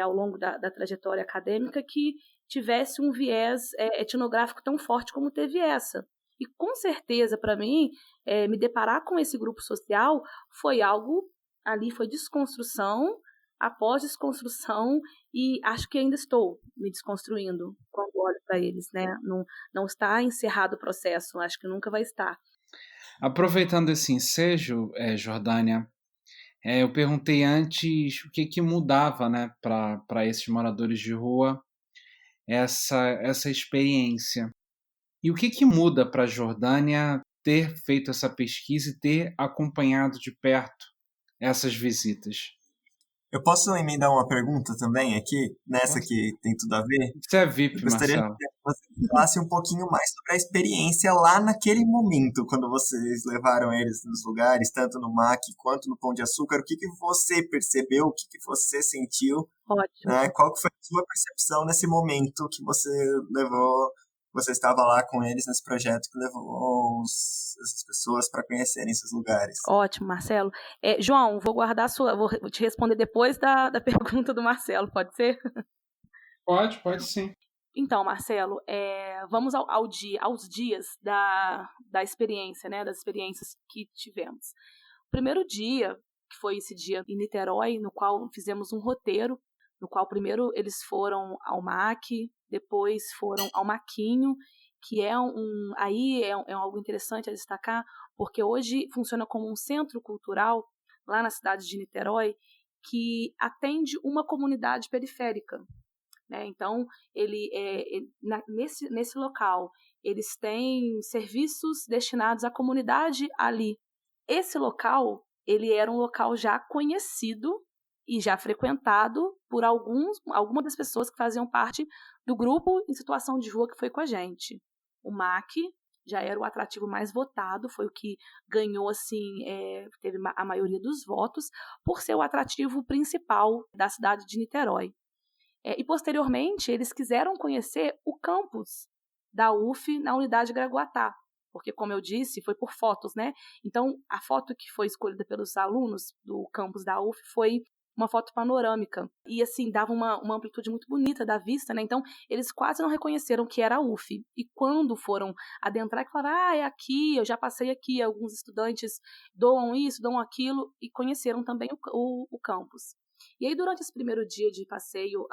ao longo da trajetória acadêmica que tivesse um viés etnográfico tão forte como teve essa. E com certeza, para mim, me deparar com esse grupo social foi algo, ali foi desconstrução, após desconstrução, e acho que ainda estou me desconstruindo quando olho para eles, né? Não está encerrado o processo, acho que nunca vai estar. Aproveitando esse ensejo, Jordânia, eu perguntei antes o que mudava, né, para esses moradores de rua essa experiência. E o que muda para a Jordânia ter feito essa pesquisa e ter acompanhado de perto essas visitas? Eu posso emendar uma pergunta também aqui, nessa que tem tudo a ver? Você é Eu VIP, gostaria Marcelo. que você falasse um pouquinho mais sobre a experiência lá naquele momento, quando vocês levaram eles nos lugares, tanto no MAC quanto no Pão de Açúcar. O que você percebeu, o que você sentiu, Ótimo. né? Qual que foi a sua percepção nesse momento que você levou, você estava lá com eles nesse projeto que levou essas pessoas para conhecerem esses lugares? Ótimo, Marcelo. João, vou te responder depois da pergunta do Marcelo, pode ser? Pode sim. Então, Marcelo, vamos aos dias da experiência, né? Das experiências que tivemos. O primeiro dia, que foi esse dia em Niterói, no qual fizemos um roteiro, no qual primeiro eles foram ao MAC, depois foram ao Maquinho, que é algo interessante a destacar, porque hoje funciona como um centro cultural lá na cidade de Niterói, que atende uma comunidade periférica. Né? Então, nesse local, eles têm serviços destinados à comunidade ali. Esse local, ele era um local já conhecido e já frequentado por algumas das pessoas que faziam parte do grupo em situação de rua que foi com a gente. O MAC já era o atrativo mais votado, foi o que ganhou, teve a maioria dos votos, por ser o atrativo principal da cidade de Niterói. E, posteriormente, eles quiseram conhecer o campus da UF na unidade Gragoatá, porque, como eu disse, foi por fotos, né? Então, a foto que foi escolhida pelos alunos do campus da UF foi uma foto panorâmica. E, assim, dava uma amplitude muito bonita da vista, né? Então, eles quase não reconheceram que era a UF. E quando foram adentrar, falaram, é aqui, eu já passei aqui, alguns estudantes doam isso, doam aquilo, e conheceram também o campus. E aí, durante esse primeiro dia de passeio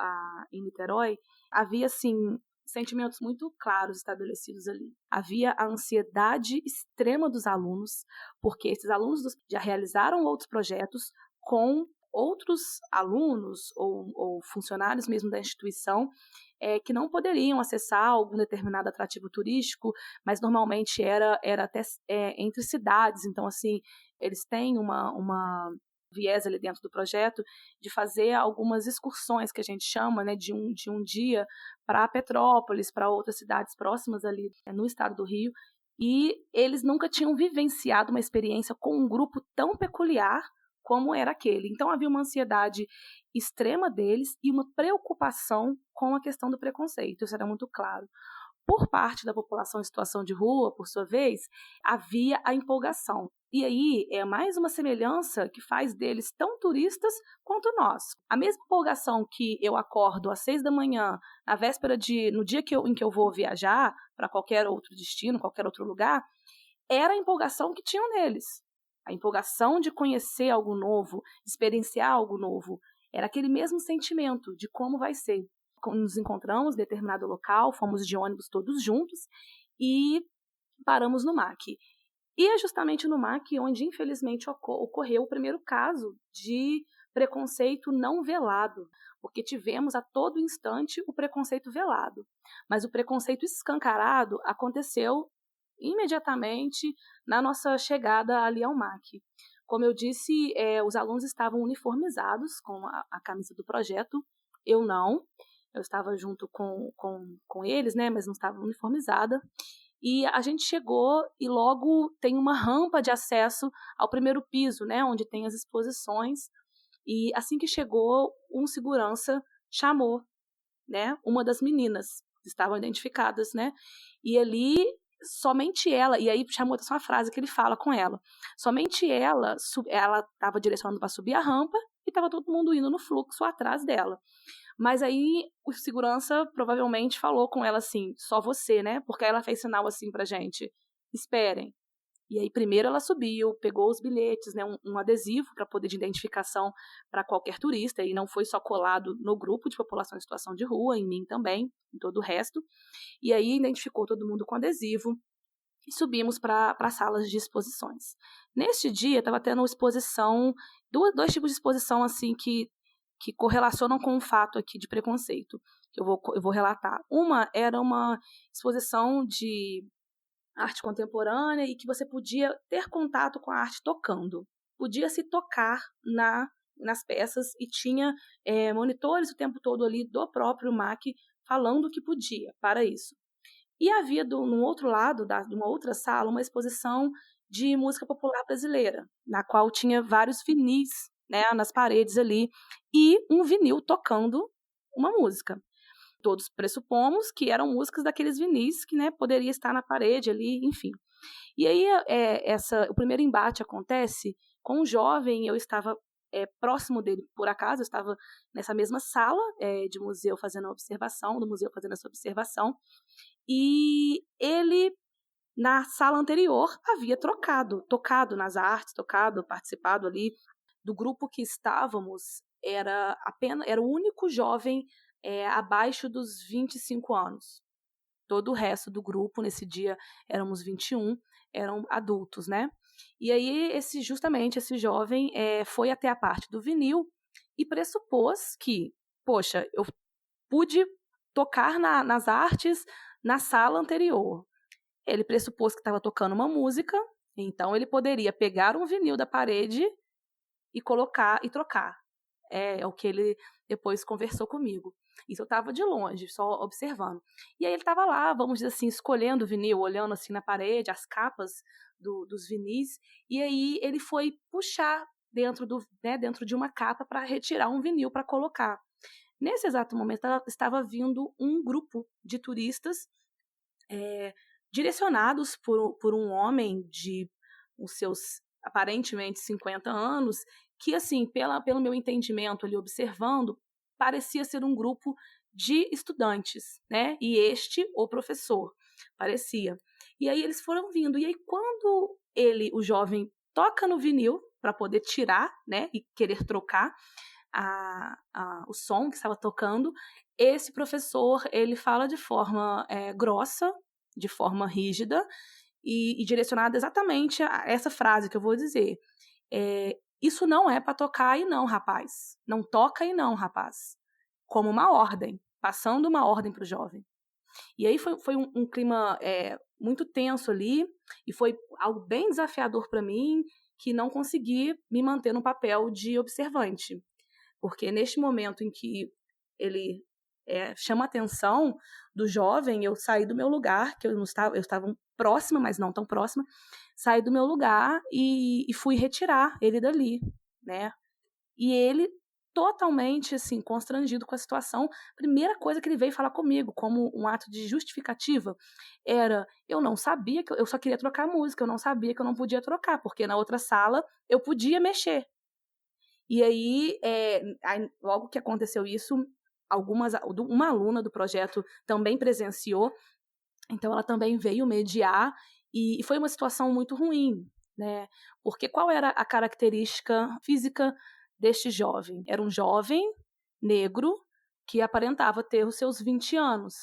em Niterói, havia, assim, sentimentos muito claros estabelecidos ali. Havia a ansiedade extrema dos alunos, porque esses alunos já realizaram outros projetos com outros alunos ou funcionários mesmo da instituição que não poderiam acessar algum determinado atrativo turístico, mas normalmente era até entre cidades. Então, assim, eles têm uma viés ali dentro do projeto de fazer algumas excursões que a gente chama, né, de um dia para Petrópolis, para outras cidades próximas ali no estado do Rio, e eles nunca tinham vivenciado uma experiência com um grupo tão peculiar como era aquele. Então havia uma ansiedade extrema deles e uma preocupação com a questão do preconceito, isso era muito claro. Por parte da população em situação de rua, por sua vez, havia a empolgação. E aí é mais uma semelhança que faz deles tão turistas quanto nós. A mesma empolgação que eu acordo às 6 da manhã, na véspera no dia em que eu vou viajar para qualquer outro destino, qualquer outro lugar, era a empolgação que tinham neles. A empolgação de conhecer algo novo, de experienciar algo novo. Era aquele mesmo sentimento de como vai ser. Nos encontramos em determinado local, fomos de ônibus todos juntos e paramos no MAC. E é justamente no MAC onde, infelizmente, ocorreu o primeiro caso de preconceito não velado, porque tivemos a todo instante o preconceito velado. Mas o preconceito escancarado aconteceu imediatamente na nossa chegada ali ao MAC. Como eu disse, os alunos estavam uniformizados com a camisa do projeto, eu não. Eu estava junto com eles, né, mas não estava uniformizada. E a gente chegou e logo tem uma rampa de acesso ao primeiro piso, né, onde tem as exposições. E assim que chegou, um segurança chamou, né, uma das meninas que estavam identificadas, né, e ali somente ela, e aí chamou atenção a frase que ele fala com ela, somente ela estava direcionando para subir a rampa e estava todo mundo indo no fluxo atrás dela. Mas aí o segurança provavelmente falou com ela assim, só você, né? Porque ela fez sinal assim pra gente, esperem. E aí, primeiro ela subiu, pegou os bilhetes, né, um adesivo para poder de identificação para qualquer turista, e não foi só colado no grupo de população em situação de rua, em mim também, em todo o resto. E aí identificou todo mundo com adesivo e subimos para as salas de exposições. Neste dia, estava tendo exposição, dois tipos de exposição assim que correlacionam com um fato aqui de preconceito, que eu vou relatar. Uma era uma exposição de arte contemporânea e que você podia ter contato com a arte tocando. Podia se tocar nas peças e tinha monitores o tempo todo ali do próprio MAC falando que podia para isso. E havia, no outro lado, de uma outra sala, uma exposição de música popular brasileira, na qual tinha vários vinis, né, nas paredes ali, e um vinil tocando uma música. Todos pressupomos que eram músicas daqueles vinis que, né, poderia estar na parede ali, enfim. E aí o primeiro embate acontece com um jovem, eu estava próximo dele, por acaso, eu estava nessa mesma sala de museu fazendo a observação, do museu fazendo essa observação, e ele, na sala anterior, havia tocado nas artes, participado ali do grupo que estávamos, era o único jovem abaixo dos 25 anos. Todo o resto do grupo, nesse dia, éramos 21, eram adultos, né? E aí, justamente esse jovem foi até a parte do vinil e pressupôs que, poxa, eu pude tocar nas artes na sala anterior. Ele pressupôs que estava tocando uma música, então ele poderia pegar um vinil da parede e colocar e trocar. É o que ele depois conversou comigo. Isso eu estava de longe, só observando. E aí ele estava lá, vamos dizer assim, escolhendo o vinil, olhando assim na parede, as capas dos vinis, e aí ele foi puxar dentro de uma capa para retirar um vinil para colocar. Nesse exato momento estava vindo um grupo de turistas direcionados por um homem de os seus aparentemente 50 anos, que, assim, pelo meu entendimento ali observando, parecia ser um grupo de estudantes, né? E o professor, parecia. E aí eles foram vindo. E aí quando o jovem, toca no vinil para poder tirar, né? E querer trocar o som que estava tocando, esse professor, ele fala de forma grossa, de forma rígida e direcionada exatamente a essa frase que eu vou dizer. Isso não é para tocar aí não, rapaz. Não toca aí não, rapaz. Como uma ordem, passando uma ordem para o jovem. E aí foi um clima muito tenso ali, e foi algo bem desafiador para mim, que não consegui me manter no papel de observante. Porque neste momento em que ele chama a atenção do jovem, eu saí do meu lugar, que eu estava próxima, mas não tão próxima, saí do meu lugar e fui retirar ele dali, né? E ele, totalmente, assim, constrangido com a situação, a primeira coisa que ele veio falar comigo, como um ato de justificativa, era: eu não sabia, eu só queria trocar música, eu não sabia que eu não podia trocar, porque na outra sala eu podia mexer. E aí, logo que aconteceu isso, uma aluna do projeto também presenciou, então ela também veio mediar, e foi uma situação muito ruim, né? Porque qual era a característica física deste jovem? Era um jovem negro que aparentava ter os seus 20 anos.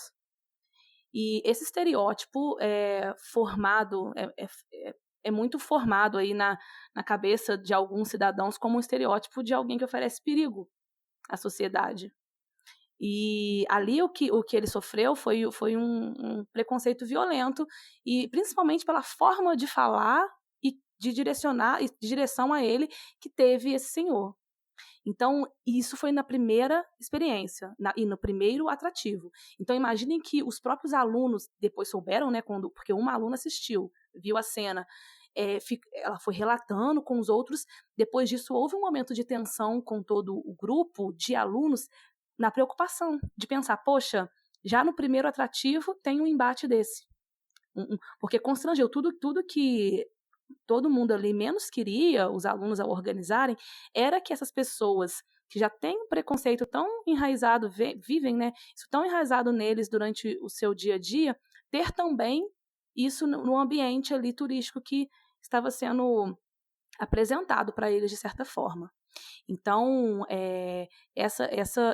E esse estereótipo é muito formado aí na cabeça de alguns cidadãos como um estereótipo de alguém que oferece perigo à sociedade. E ali o que ele sofreu foi um preconceito violento, e principalmente pela forma de falar e de direção a ele que teve esse senhor. Então, isso foi na primeira experiência e no primeiro atrativo. Então, imaginem que os próprios alunos depois souberam, né, porque uma aluna assistiu, viu a cena, ela foi relatando com os outros. Depois disso, houve um momento de tensão com todo o grupo de alunos, na preocupação de pensar: poxa, já no primeiro atrativo tem um embate desse. Porque constrangeu tudo que todo mundo ali menos queria, os alunos ao organizarem, era que essas pessoas que já têm um preconceito tão enraizado, vivem, né, isso tão enraizado neles durante o seu dia a dia, ter também isso no ambiente ali turístico que estava sendo apresentado para eles de certa forma. Então,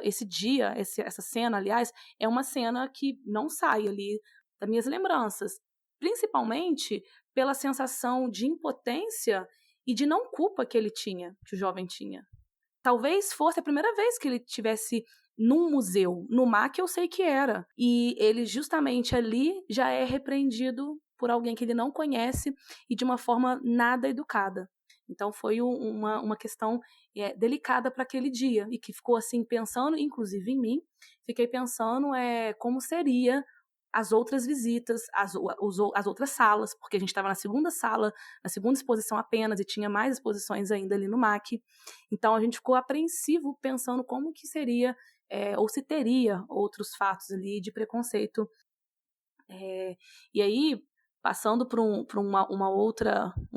esse dia, essa cena, aliás, é uma cena que não sai ali das minhas lembranças, principalmente pela sensação de impotência e de não culpa que ele tinha, que o jovem tinha. Talvez fosse a primeira vez que ele tivesse num museu. No MAC eu sei que era. E ele justamente ali já é repreendido por alguém que ele não conhece e de uma forma nada educada. Então foi uma questão delicada para aquele dia e que ficou assim pensando, inclusive em mim, fiquei pensando como seria as outras visitas, as outras salas, porque a gente estava na segunda sala, na segunda exposição apenas, e tinha mais exposições ainda ali no MAC. Então a gente ficou apreensivo pensando como que seria, ou se teria outros fatos ali de preconceito. E aí, passando para um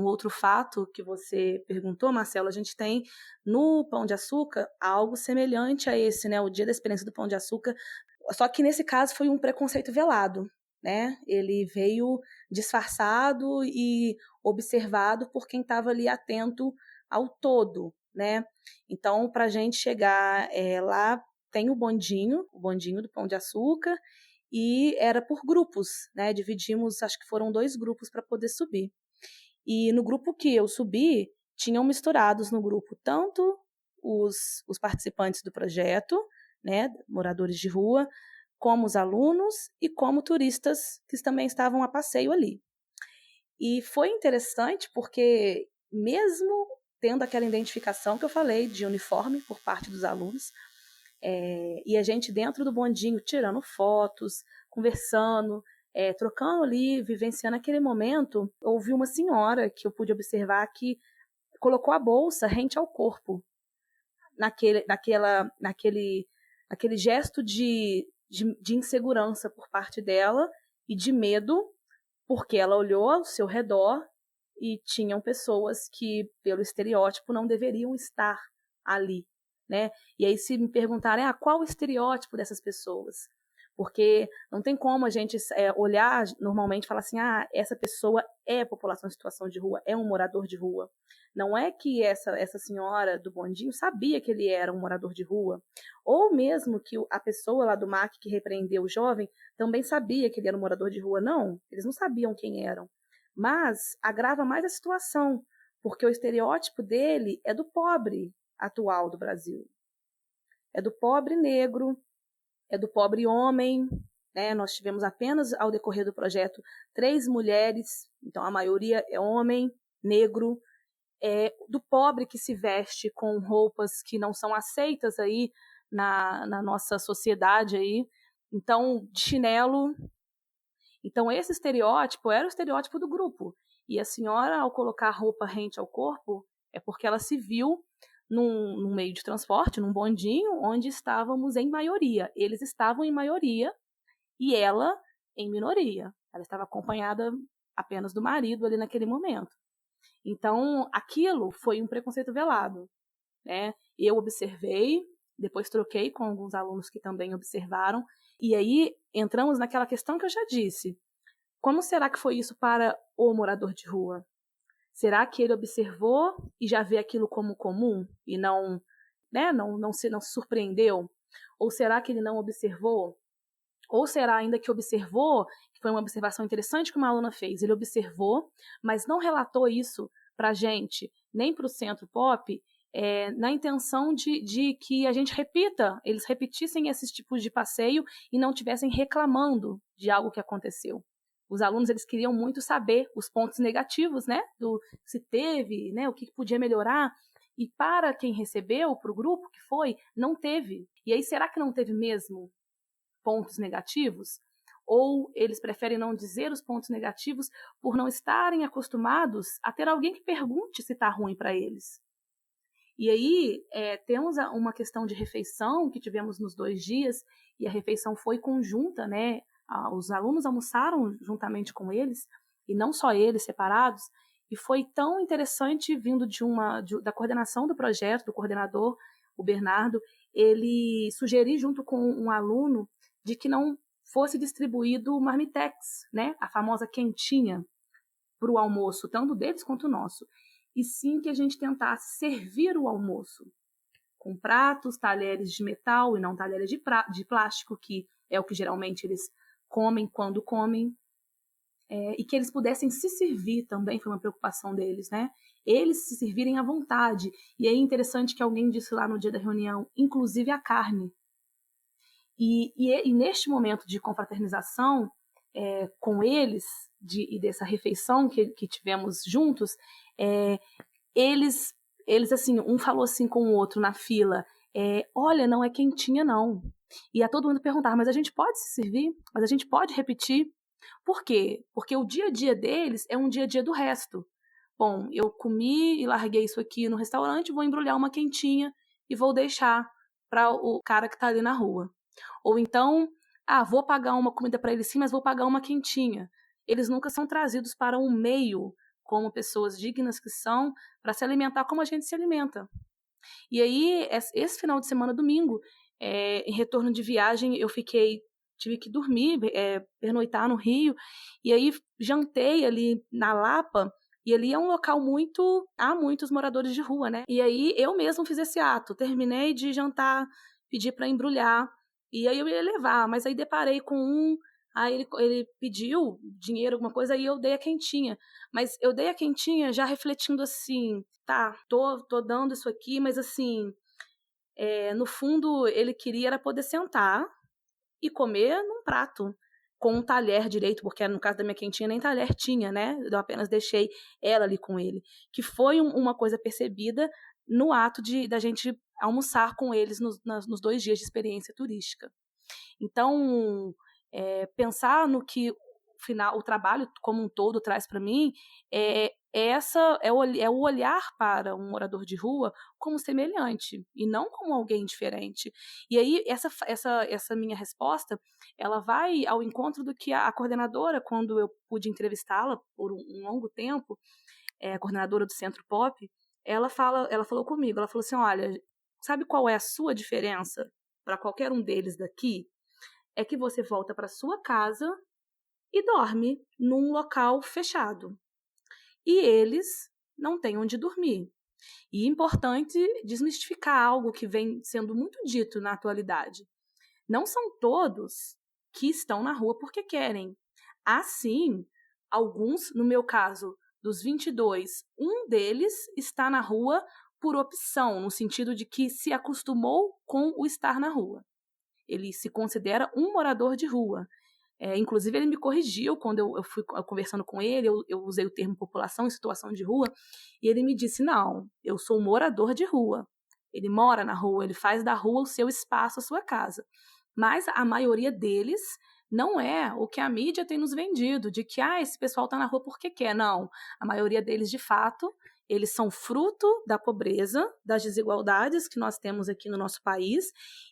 outro fato que você perguntou, Marcelo, a gente tem no Pão de Açúcar algo semelhante a esse, né? O Dia da Experiência do Pão de Açúcar, só que nesse caso foi um preconceito velado, né? Ele veio disfarçado e observado por quem estava ali atento ao todo, né? Então, para a gente chegar lá, tem o bondinho do Pão de Açúcar, e era por grupos, né? Dividimos, acho que foram 2 grupos para poder subir. E no grupo que eu subi, tinham misturados no grupo tanto os participantes do projeto, né, moradores de rua, como os alunos e como turistas que também estavam a passeio ali. E foi interessante porque, mesmo tendo aquela identificação que eu falei de uniforme por parte dos alunos, e a gente dentro do bondinho tirando fotos, conversando, trocando ali, vivenciando aquele momento, houve uma senhora que eu pude observar que colocou a bolsa rente ao corpo, naquele gesto de insegurança por parte dela e de medo, porque ela olhou ao seu redor e tinham pessoas que, pelo estereótipo, não deveriam estar ali, né? E aí, se me perguntarem, qual o estereótipo dessas pessoas? Porque não tem como a gente olhar normalmente e falar assim, essa pessoa é população em situação de rua, é um morador de rua. Não é que essa senhora do bondinho sabia que ele era um morador de rua, ou mesmo que a pessoa lá do MAC que repreendeu o jovem também sabia que ele era um morador de rua. Não, eles não sabiam quem eram. Mas agrava mais a situação, porque o estereótipo dele é do pobre atual do Brasil. É do pobre negro, é do pobre homem, né? Nós tivemos apenas, ao decorrer do projeto, 3 mulheres, então a maioria é homem, negro, do pobre que se veste com roupas que não são aceitas aí na nossa sociedade aí, então de chinelo. Então esse estereótipo era o estereótipo do grupo, e a senhora, ao colocar a roupa rente ao corpo, é porque ela se viu num meio de transporte, num bondinho, onde estávamos em maioria. Eles estavam em maioria e ela em minoria. Ela estava acompanhada apenas do marido ali naquele momento. Então, aquilo foi um preconceito velado, né? Eu observei, depois troquei com alguns alunos que também observaram, e aí entramos naquela questão que eu já disse. Como será que foi isso para o morador de rua? Será que ele observou e já vê aquilo como comum e não se surpreendeu? Ou será que ele não observou? Ou será ainda que observou, que foi uma observação interessante que uma aluna fez, ele observou, mas não relatou isso para a gente, nem para o Centro Pop, na intenção de que a gente eles repetissem esses tipos de passeio e não estivessem reclamando de algo que aconteceu. Os alunos, eles queriam muito saber os pontos negativos, né, do se teve, né, o que podia melhorar, e para quem recebeu, para o grupo que foi, não teve. E aí, será que não teve mesmo pontos negativos? Ou eles preferem não dizer os pontos negativos por não estarem acostumados a ter alguém que pergunte se está ruim para eles? E aí, temos uma questão de refeição que tivemos nos 2 dias, e a refeição foi conjunta, né? Os alunos almoçaram juntamente com eles, e não só eles separados, e foi tão interessante vindo da coordenação do projeto, do coordenador, o Bernardo, ele sugeriu junto com um aluno de que não fosse distribuído o marmitex, né? A famosa quentinha. para o almoço, tanto deles quanto o nosso, e sim que a gente tentasse servir o almoço com pratos, talheres de metal e não talheres de plástico, que é o que geralmente eles comem quando comem, e que eles pudessem se servir também, foi uma preocupação deles, né? Eles se servirem à vontade. E é interessante que alguém disse lá no dia da reunião, inclusive a carne. E neste momento de confraternização com eles, e dessa refeição que tivemos juntos, eles assim, um falou assim com o outro na fila, olha, não é quentinha não. E a todo mundo perguntava, mas a gente pode se servir? Mas a gente pode repetir? Por quê? Porque o dia a dia deles é um dia a dia do resto. Bom, eu comi e larguei isso aqui no restaurante, vou embrulhar uma quentinha e vou deixar para o cara que está ali na rua. Ou então, vou pagar uma comida para eles sim, mas vou pagar uma quentinha. Eles nunca são trazidos para um meio, como pessoas dignas que são, para se alimentar como a gente se alimenta. E aí, esse final de semana, domingo, em retorno de viagem, tive que dormir, pernoitar no Rio, e aí jantei ali na Lapa, e ali é um local há muitos moradores de rua, né? E aí eu mesmo fiz esse ato, terminei de jantar, pedi para embrulhar, e aí eu ia levar, mas aí deparei com aí ele pediu dinheiro, alguma coisa, aí eu dei a quentinha. Mas eu dei a quentinha já refletindo assim, tá, tô dando isso aqui, mas assim, no fundo ele queria era poder sentar e comer num prato, com um talher direito, porque no caso da minha quentinha nem talher tinha, né? Eu apenas deixei ela ali com ele. Que foi uma coisa percebida no ato da gente almoçar com eles nos 2 dias de experiência turística. Então, pensar no que o trabalho como um todo traz para mim é o olhar para um morador de rua como semelhante e não como alguém diferente. E aí essa minha resposta ela vai ao encontro do que a coordenadora, quando eu pude entrevistá-la por um longo tempo, a coordenadora do Centro Pop, ela falou comigo, ela falou assim, olha, sabe qual é a sua diferença para qualquer um deles daqui? É que você volta para sua casa e dorme num local fechado. E eles não têm onde dormir. E é importante desmistificar algo que vem sendo muito dito na atualidade. Não são todos que estão na rua porque querem. Há sim, alguns, no meu caso, dos 22, um deles está na rua por opção, no sentido de que se acostumou com o estar na rua. Ele se considera um morador de rua. Inclusive, ele me corrigiu quando eu fui conversando com ele, eu usei o termo população em situação de rua, e ele me disse, não, eu sou um morador de rua. Ele mora na rua, ele faz da rua o seu espaço, a sua casa. Mas a maioria deles não é o que a mídia tem nos vendido, de que esse pessoal está na rua porque quer. Não, a maioria deles, de fato, eles são fruto da pobreza, das desigualdades que nós temos aqui no nosso país.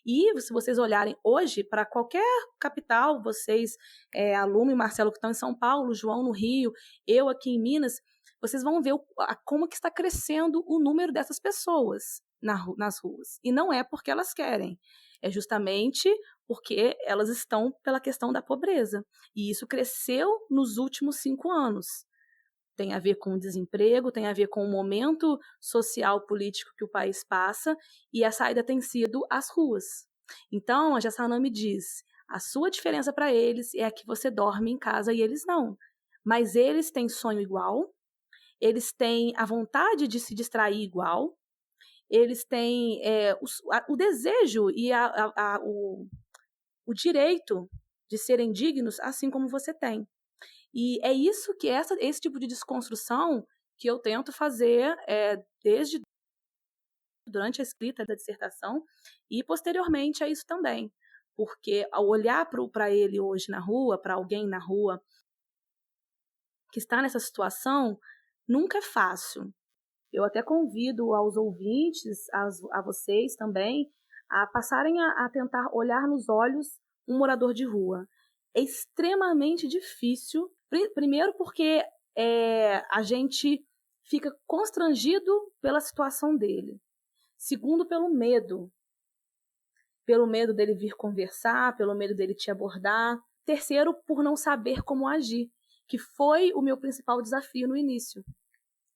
E se vocês olharem hoje para qualquer capital, vocês, Alume e Marcelo que estão em São Paulo, João no Rio, eu aqui em Minas, vocês vão ver como que está crescendo o número dessas pessoas nas ruas. E não é porque elas querem, é justamente porque elas estão pela questão da pobreza. E isso cresceu nos últimos 5 anos. Tem a ver com o desemprego, tem a ver com o momento social, político que o país passa, e a saída tem sido as ruas. Então, a Jassanami diz, a sua diferença para eles é a que você dorme em casa e eles não. Mas eles têm sonho igual, eles têm a vontade de se distrair igual, eles têm o desejo e o direito de serem dignos, assim como você tem. E é isso que esse tipo de desconstrução que eu tento fazer desde durante a escrita da dissertação e posteriormente a isso também. Porque ao olhar para ele hoje na rua, para alguém na rua que está nessa situação, nunca é fácil. Eu até convido aos ouvintes, a vocês também, a passarem a tentar olhar nos olhos um morador de rua. É extremamente difícil, primeiro porque a gente fica constrangido pela situação dele. Segundo, pelo medo dele vir conversar, pelo medo dele te abordar. Terceiro, por não saber como agir. que foi o meu principal desafio no início.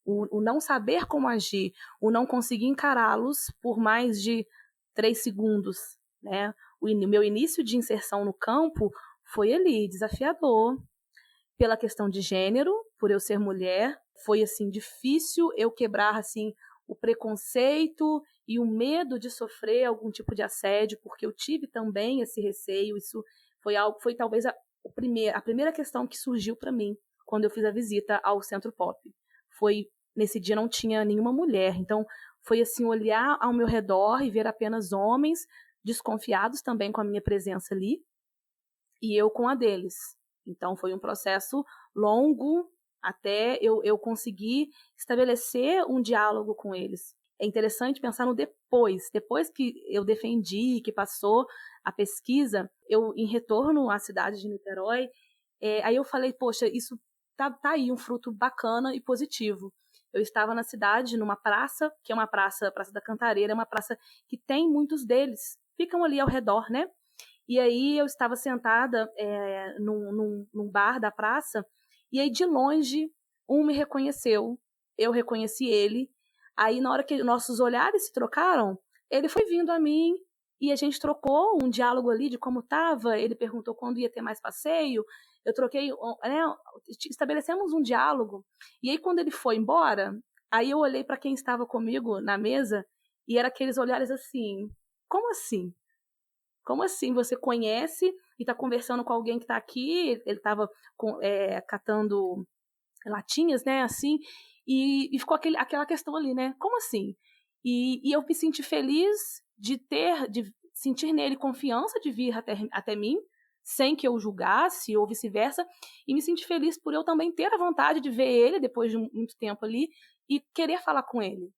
O não saber como agir, o não conseguir encará-los por mais de 3 segundos, né? O meu início de inserção no campo foi ali, desafiador, pela questão de gênero, por eu ser mulher, foi assim difícil eu quebrar assim o preconceito e o medo de sofrer algum tipo de assédio, porque eu tive também esse receio. Isso foi talvez a primeira questão que surgiu para mim quando eu fiz a visita ao Centro Pop. Foi nesse dia não tinha nenhuma mulher, então foi assim olhar ao meu redor e ver apenas homens desconfiados também com a minha presença ali e eu com a deles. Então foi um processo longo até eu conseguir estabelecer um diálogo com eles. É interessante pensar no depois que eu defendi, que passou a pesquisa, eu em retorno à cidade de Niterói, aí eu falei, poxa, isso tá aí um fruto bacana e positivo. Eu estava na cidade, numa praça, que é uma praça da Cantareira, é uma praça que tem muitos deles, ficam ali ao redor, né? E aí eu estava sentada num bar da praça, e aí de longe um me reconheceu, eu reconheci ele. Aí na hora que nossos olhares se trocaram, ele foi vindo a mim e a gente trocou um diálogo ali de como estava. Ele perguntou quando ia ter mais passeio, eu troquei, né, estabelecemos um diálogo. E aí quando ele foi embora, aí eu olhei para quem estava comigo na mesa e era aqueles olhares assim, como assim? Como assim? Você conhece e está conversando com alguém que está aqui? Ele estava catando latinhas, né? Assim, e ficou aquela questão ali, né? Como assim? E eu me senti feliz de sentir nele confiança de vir até mim, sem que eu julgasse ou vice-versa, e me senti feliz por eu também ter a vontade de ver ele depois de muito tempo ali e querer falar com ele.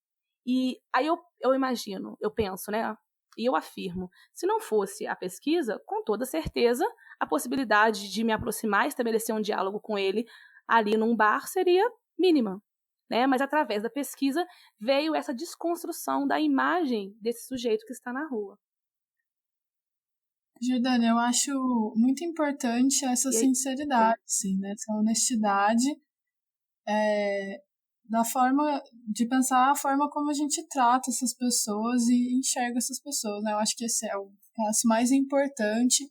E aí eu imagino, eu penso, né? E eu afirmo, se não fosse a pesquisa, com toda certeza, a possibilidade de me aproximar e estabelecer um diálogo com ele ali num bar seria mínima, né? Mas através da pesquisa veio essa desconstrução da imagem desse sujeito que está na rua. Jordânia, eu acho muito importante essa sinceridade, sim, né? Essa honestidade, da forma de pensar a forma como a gente trata essas pessoas e enxerga essas pessoas, né? Eu acho que esse é o passo mais importante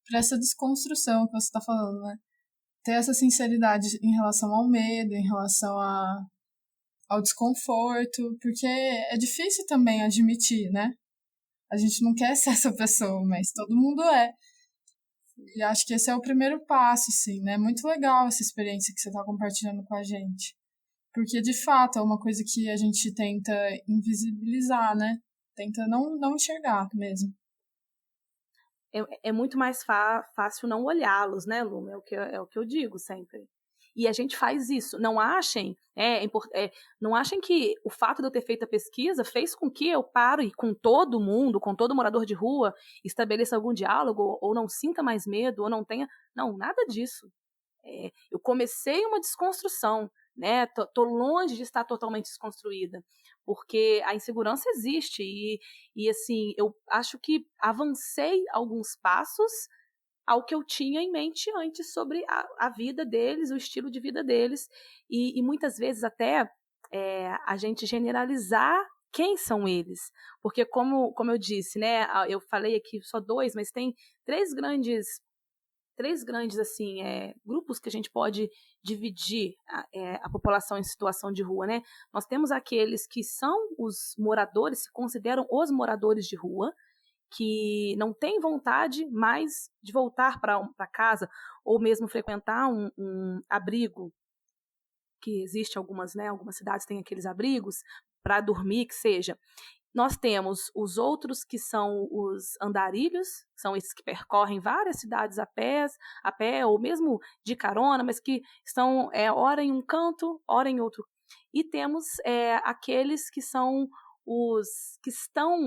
para essa desconstrução que você está falando, né? Ter essa sinceridade em relação ao medo, em relação ao desconforto, porque é difícil também admitir, né? A gente não quer ser essa pessoa, mas todo mundo é. E acho que esse é o primeiro passo, assim, né? Muito legal essa experiência que você está compartilhando com a gente. Porque, de fato, é uma coisa que a gente tenta invisibilizar, né? Tenta não enxergar mesmo. É muito mais fácil não olhá-los, né, Lu? É o que eu digo sempre. E a gente faz isso. Não achem que o fato de eu ter feito a pesquisa fez com que eu pare com todo mundo, com todo morador de rua, estabeleça algum diálogo, ou não sinta mais medo, ou não tenha... Não, nada disso. Eu comecei uma desconstrução, né? Tô longe de estar totalmente desconstruída, porque a insegurança existe e assim, eu acho que avancei alguns passos ao que eu tinha em mente antes sobre a vida deles, o estilo de vida deles, e muitas vezes até a gente generalizar quem são eles, porque como eu disse, né, eu falei aqui só 2, mas tem três grandes assim, grupos que a gente pode dividir a população em situação de rua, né? Nós temos aqueles que são os moradores, se consideram os moradores de rua, que não têm vontade mais de voltar para casa ou mesmo frequentar um abrigo, que existe algumas cidades têm aqueles abrigos para dormir, que seja. Nós temos os outros que são os andarilhos, são esses que percorrem várias cidades a pé ou mesmo de carona, mas que estão ora em um canto, ora em outro. E temos aqueles que são os que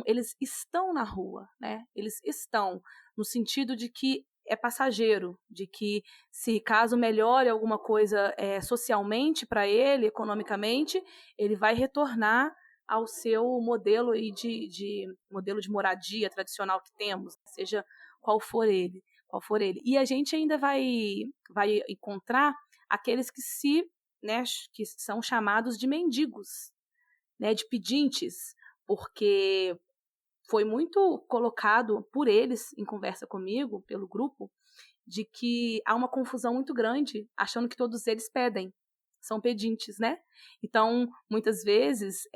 eles estão na rua, né? Eles estão no sentido de que é passageiro, de que se caso melhore alguma coisa socialmente para ele, economicamente, ele vai retornar ao seu modelo modelo de moradia tradicional que temos, seja qual for ele. E a gente ainda vai encontrar aqueles né, que são chamados de mendigos, né, de pedintes, porque foi muito colocado por eles em conversa comigo, pelo grupo, de que há uma confusão muito grande, achando que todos eles pedem, são pedintes, né? Então, muitas vezes,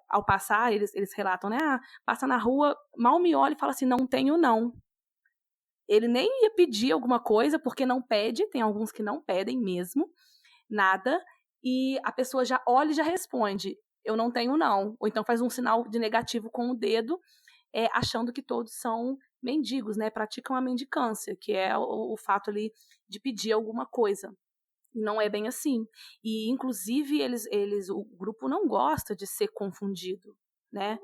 ao passar, eles relatam, né? Passa na rua, mal me olha e fala assim, não tenho não. Ele nem ia pedir alguma coisa, porque não pede, tem alguns que não pedem mesmo, nada, e a pessoa já olha e já responde, eu não tenho não. Ou então faz um sinal de negativo com o dedo, achando que todos são mendigos, né? Praticam a mendicância, que é o fato ali de pedir alguma coisa. Não é bem assim. E, inclusive, o grupo não gosta de ser confundido, né?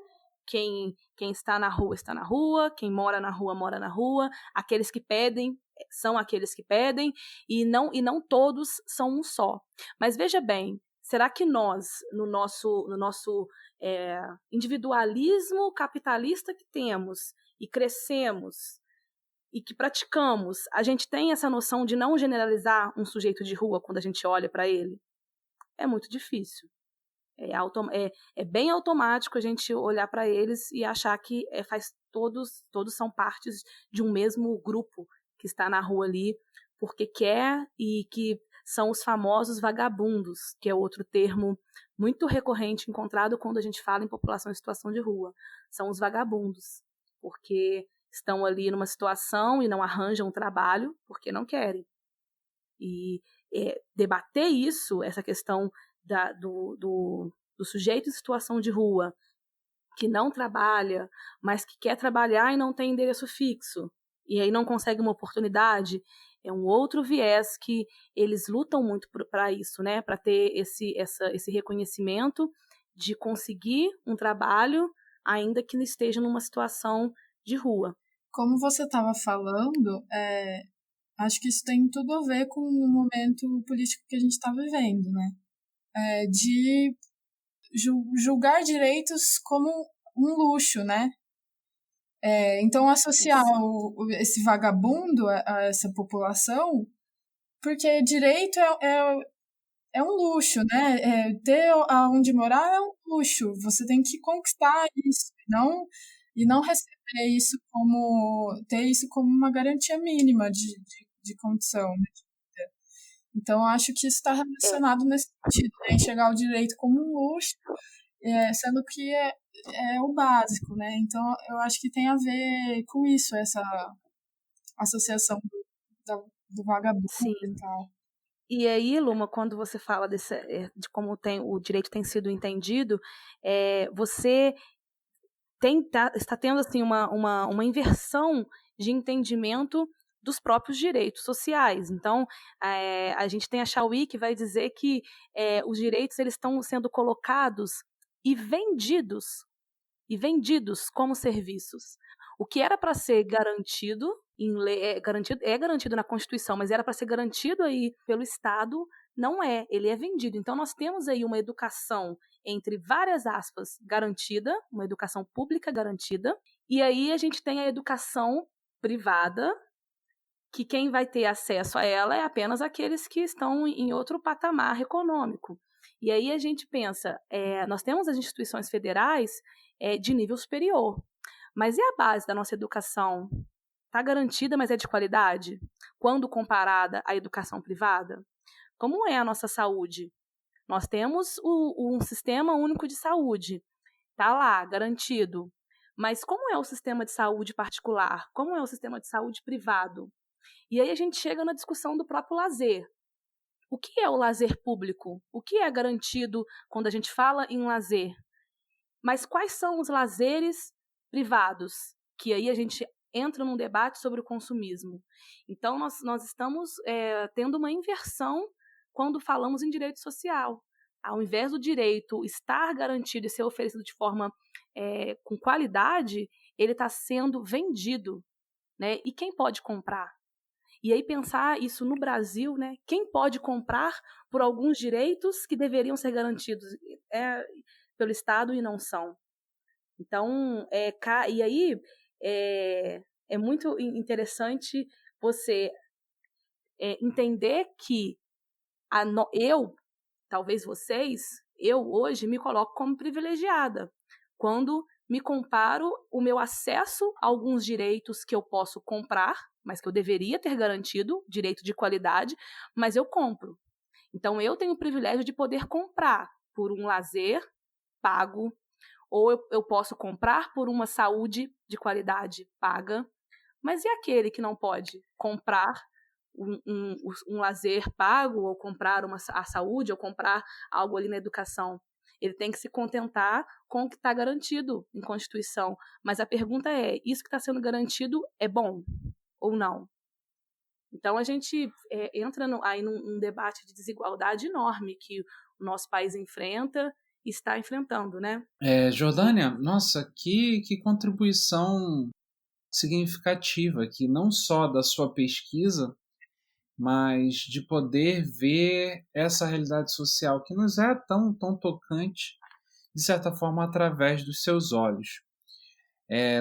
Quem está na rua, quem mora na rua, mora na rua, aqueles que pedem são aqueles que pedem, e não todos são um só. Mas veja bem, será que nós, no nosso individualismo capitalista que temos e crescemos, e que praticamos, a gente tem essa noção de não generalizar um sujeito de rua quando a gente olha para ele? É muito difícil. É bem automático a gente olhar para eles e achar que todos são partes de um mesmo grupo que está na rua ali porque quer, e que são os famosos vagabundos, que é outro termo muito recorrente encontrado quando a gente fala em população em situação de rua. São os vagabundos, porque estão ali numa situação e não arranjam trabalho porque não querem. E debater isso, essa questão do sujeito em situação de rua, que não trabalha, mas que quer trabalhar e não tem endereço fixo, e aí não consegue uma oportunidade, é um outro viés que eles lutam muito para isso, né? Para ter esse reconhecimento de conseguir um trabalho, ainda que esteja numa situação de rua. Como você estava falando, acho que isso tem tudo a ver com o momento político que a gente está vivendo, né? De julgar direitos como um luxo, né? Então, associar esse vagabundo a essa população, porque direito é um luxo, né? Ter aonde morar é um luxo. Você tem que conquistar isso, e não receber isso ter isso como uma garantia mínima de condição, né? Então, acho que isso está relacionado nesse sentido, né? Enxergar o direito como um luxo, sendo que é o básico, né? Então, eu acho que tem a ver com isso, essa associação do vagabundo. Sim. E tal. E aí, Luma, quando você fala de como o direito tem sido entendido, você está tendo assim, uma inversão de entendimento dos próprios direitos sociais. Então, a gente tem a Chauí, que vai dizer que os direitos eles estão sendo colocados e vendidos como serviços. O que era para ser garantido em lei, garantido na Constituição, mas era para ser garantido aí pelo Estado, não é, ele é vendido. Então nós temos aí uma educação, entre várias aspas, garantida, uma educação pública garantida, e aí a gente tem a educação privada, que quem vai ter acesso a ela é apenas aqueles que estão em outro patamar econômico. E aí a gente pensa, nós temos as instituições federais de nível superior, mas e a base da nossa educação? Está garantida, mas é de qualidade? Quando comparada à educação privada? Como é a nossa saúde? Nós temos um sistema único de saúde, está lá, garantido. Mas como é o sistema de saúde particular? Como é o sistema de saúde privado? E aí a gente chega na discussão do próprio lazer. O que é o lazer público? O que é garantido quando a gente fala em lazer? Mas quais são os lazeres privados? Que aí a gente entra num debate sobre o consumismo. Então, nós estamos tendo uma inversão quando falamos em direito social. Ao invés do direito estar garantido e ser oferecido de forma com qualidade, ele está sendo vendido, né? E quem pode comprar? E aí pensar isso no Brasil, né? Quem pode comprar por alguns direitos que deveriam ser garantidos pelo Estado e não são? Então, e aí é muito interessante você entender que talvez vocês, eu hoje me coloco como privilegiada quando me comparo o meu acesso a alguns direitos que eu posso comprar, mas que eu deveria ter garantido, direito de qualidade, mas eu compro. Então, eu tenho o privilégio de poder comprar por um lazer pago, ou eu posso comprar por uma saúde de qualidade paga, mas e aquele que não pode comprar um lazer pago, ou comprar a saúde, ou comprar algo ali na educação? Ele tem que se contentar com o que está garantido em Constituição. Mas a pergunta é, isso que está sendo garantido é bom ou não? Então, a gente entra aí num debate de desigualdade enorme que o nosso país enfrenta e está enfrentando, né? Jordânia, nossa, que contribuição significativa aqui, não só da sua pesquisa, mas de poder ver essa realidade social que nos é tão tocante, de certa forma, através dos seus olhos.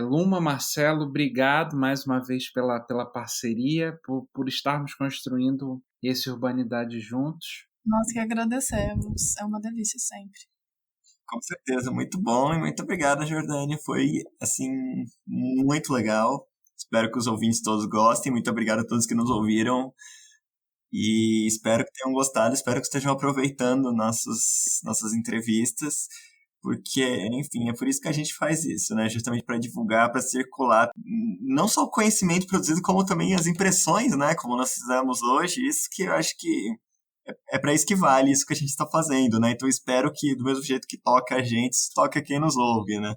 Luma, Marcelo, obrigado mais uma vez pela parceria, por estarmos construindo esse Urbanidade juntos. Nós que agradecemos, é uma delícia sempre. Com certeza, muito bom e muito obrigado, Jordânia. Foi, assim, muito legal. Espero que os ouvintes todos gostem. Muito obrigado a todos que nos ouviram. E espero que tenham gostado, espero que estejam aproveitando nossas entrevistas, porque, enfim, é por isso que a gente faz isso, né? Justamente para divulgar, para circular não só o conhecimento produzido, como também as impressões, né? Como nós fizemos hoje. Isso que eu acho que é para isso que vale, isso que a gente está fazendo, né? Então espero que, do mesmo jeito que toca a gente, toque quem nos ouve, né?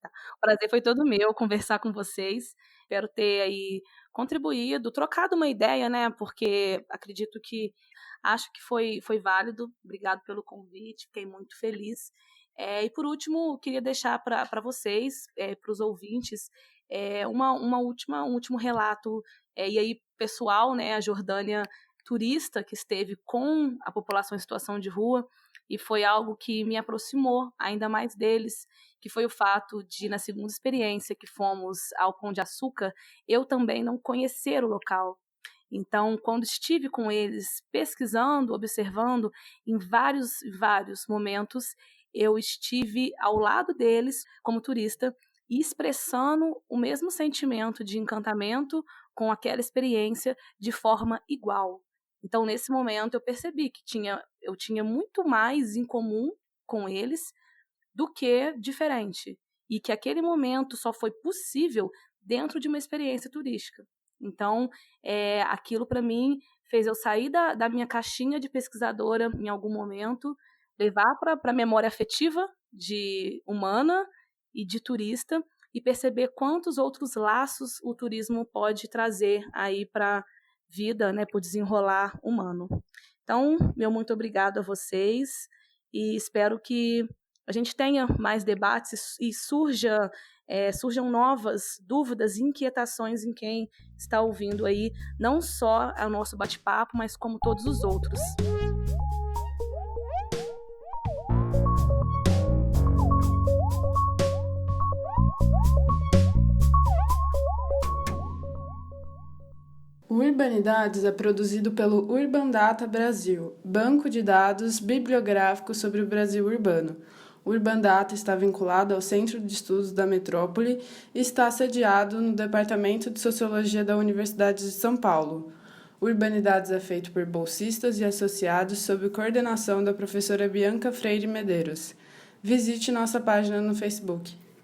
O prazer foi todo meu conversar com vocês. Espero ter aí contribuído, trocado uma ideia, né? Porque acho que foi válido. Obrigado pelo convite, fiquei muito feliz. E por último, queria deixar para vocês, para os ouvintes, um último relato, e aí pessoal, né? A Jordânia turista que esteve com a população em situação de rua, e foi algo que me aproximou ainda mais deles, que foi o fato de, na segunda experiência que fomos ao Pão de Açúcar, eu também não conhecer o local. Então, quando estive com eles pesquisando, observando, em vários momentos, eu estive ao lado deles como turista e expressando o mesmo sentimento de encantamento com aquela experiência de forma igual. Então, nesse momento, eu percebi que eu tinha muito mais em comum com eles do que diferente. E que aquele momento só foi possível dentro de uma experiência turística. Então, aquilo para mim fez eu sair da minha caixinha de pesquisadora em algum momento, levar para a memória afetiva de humana e de turista e perceber quantos outros laços o turismo pode trazer aí para vida, né, para o desenrolar humano. Então, meu muito obrigado a vocês e espero que a gente tenha mais debates e surjam novas dúvidas e inquietações em quem está ouvindo aí, não só o nosso bate-papo, mas como todos os outros. O Urbanidades é produzido pelo Urban Data Brasil, banco de dados bibliográfico sobre o Brasil urbano. O Urban Data está vinculado ao Centro de Estudos da Metrópole e está sediado no Departamento de Sociologia da Universidade de São Paulo. O Urbanidades é feito por bolsistas e associados sob coordenação da professora Bianca Freire Medeiros. Visite nossa página no Facebook.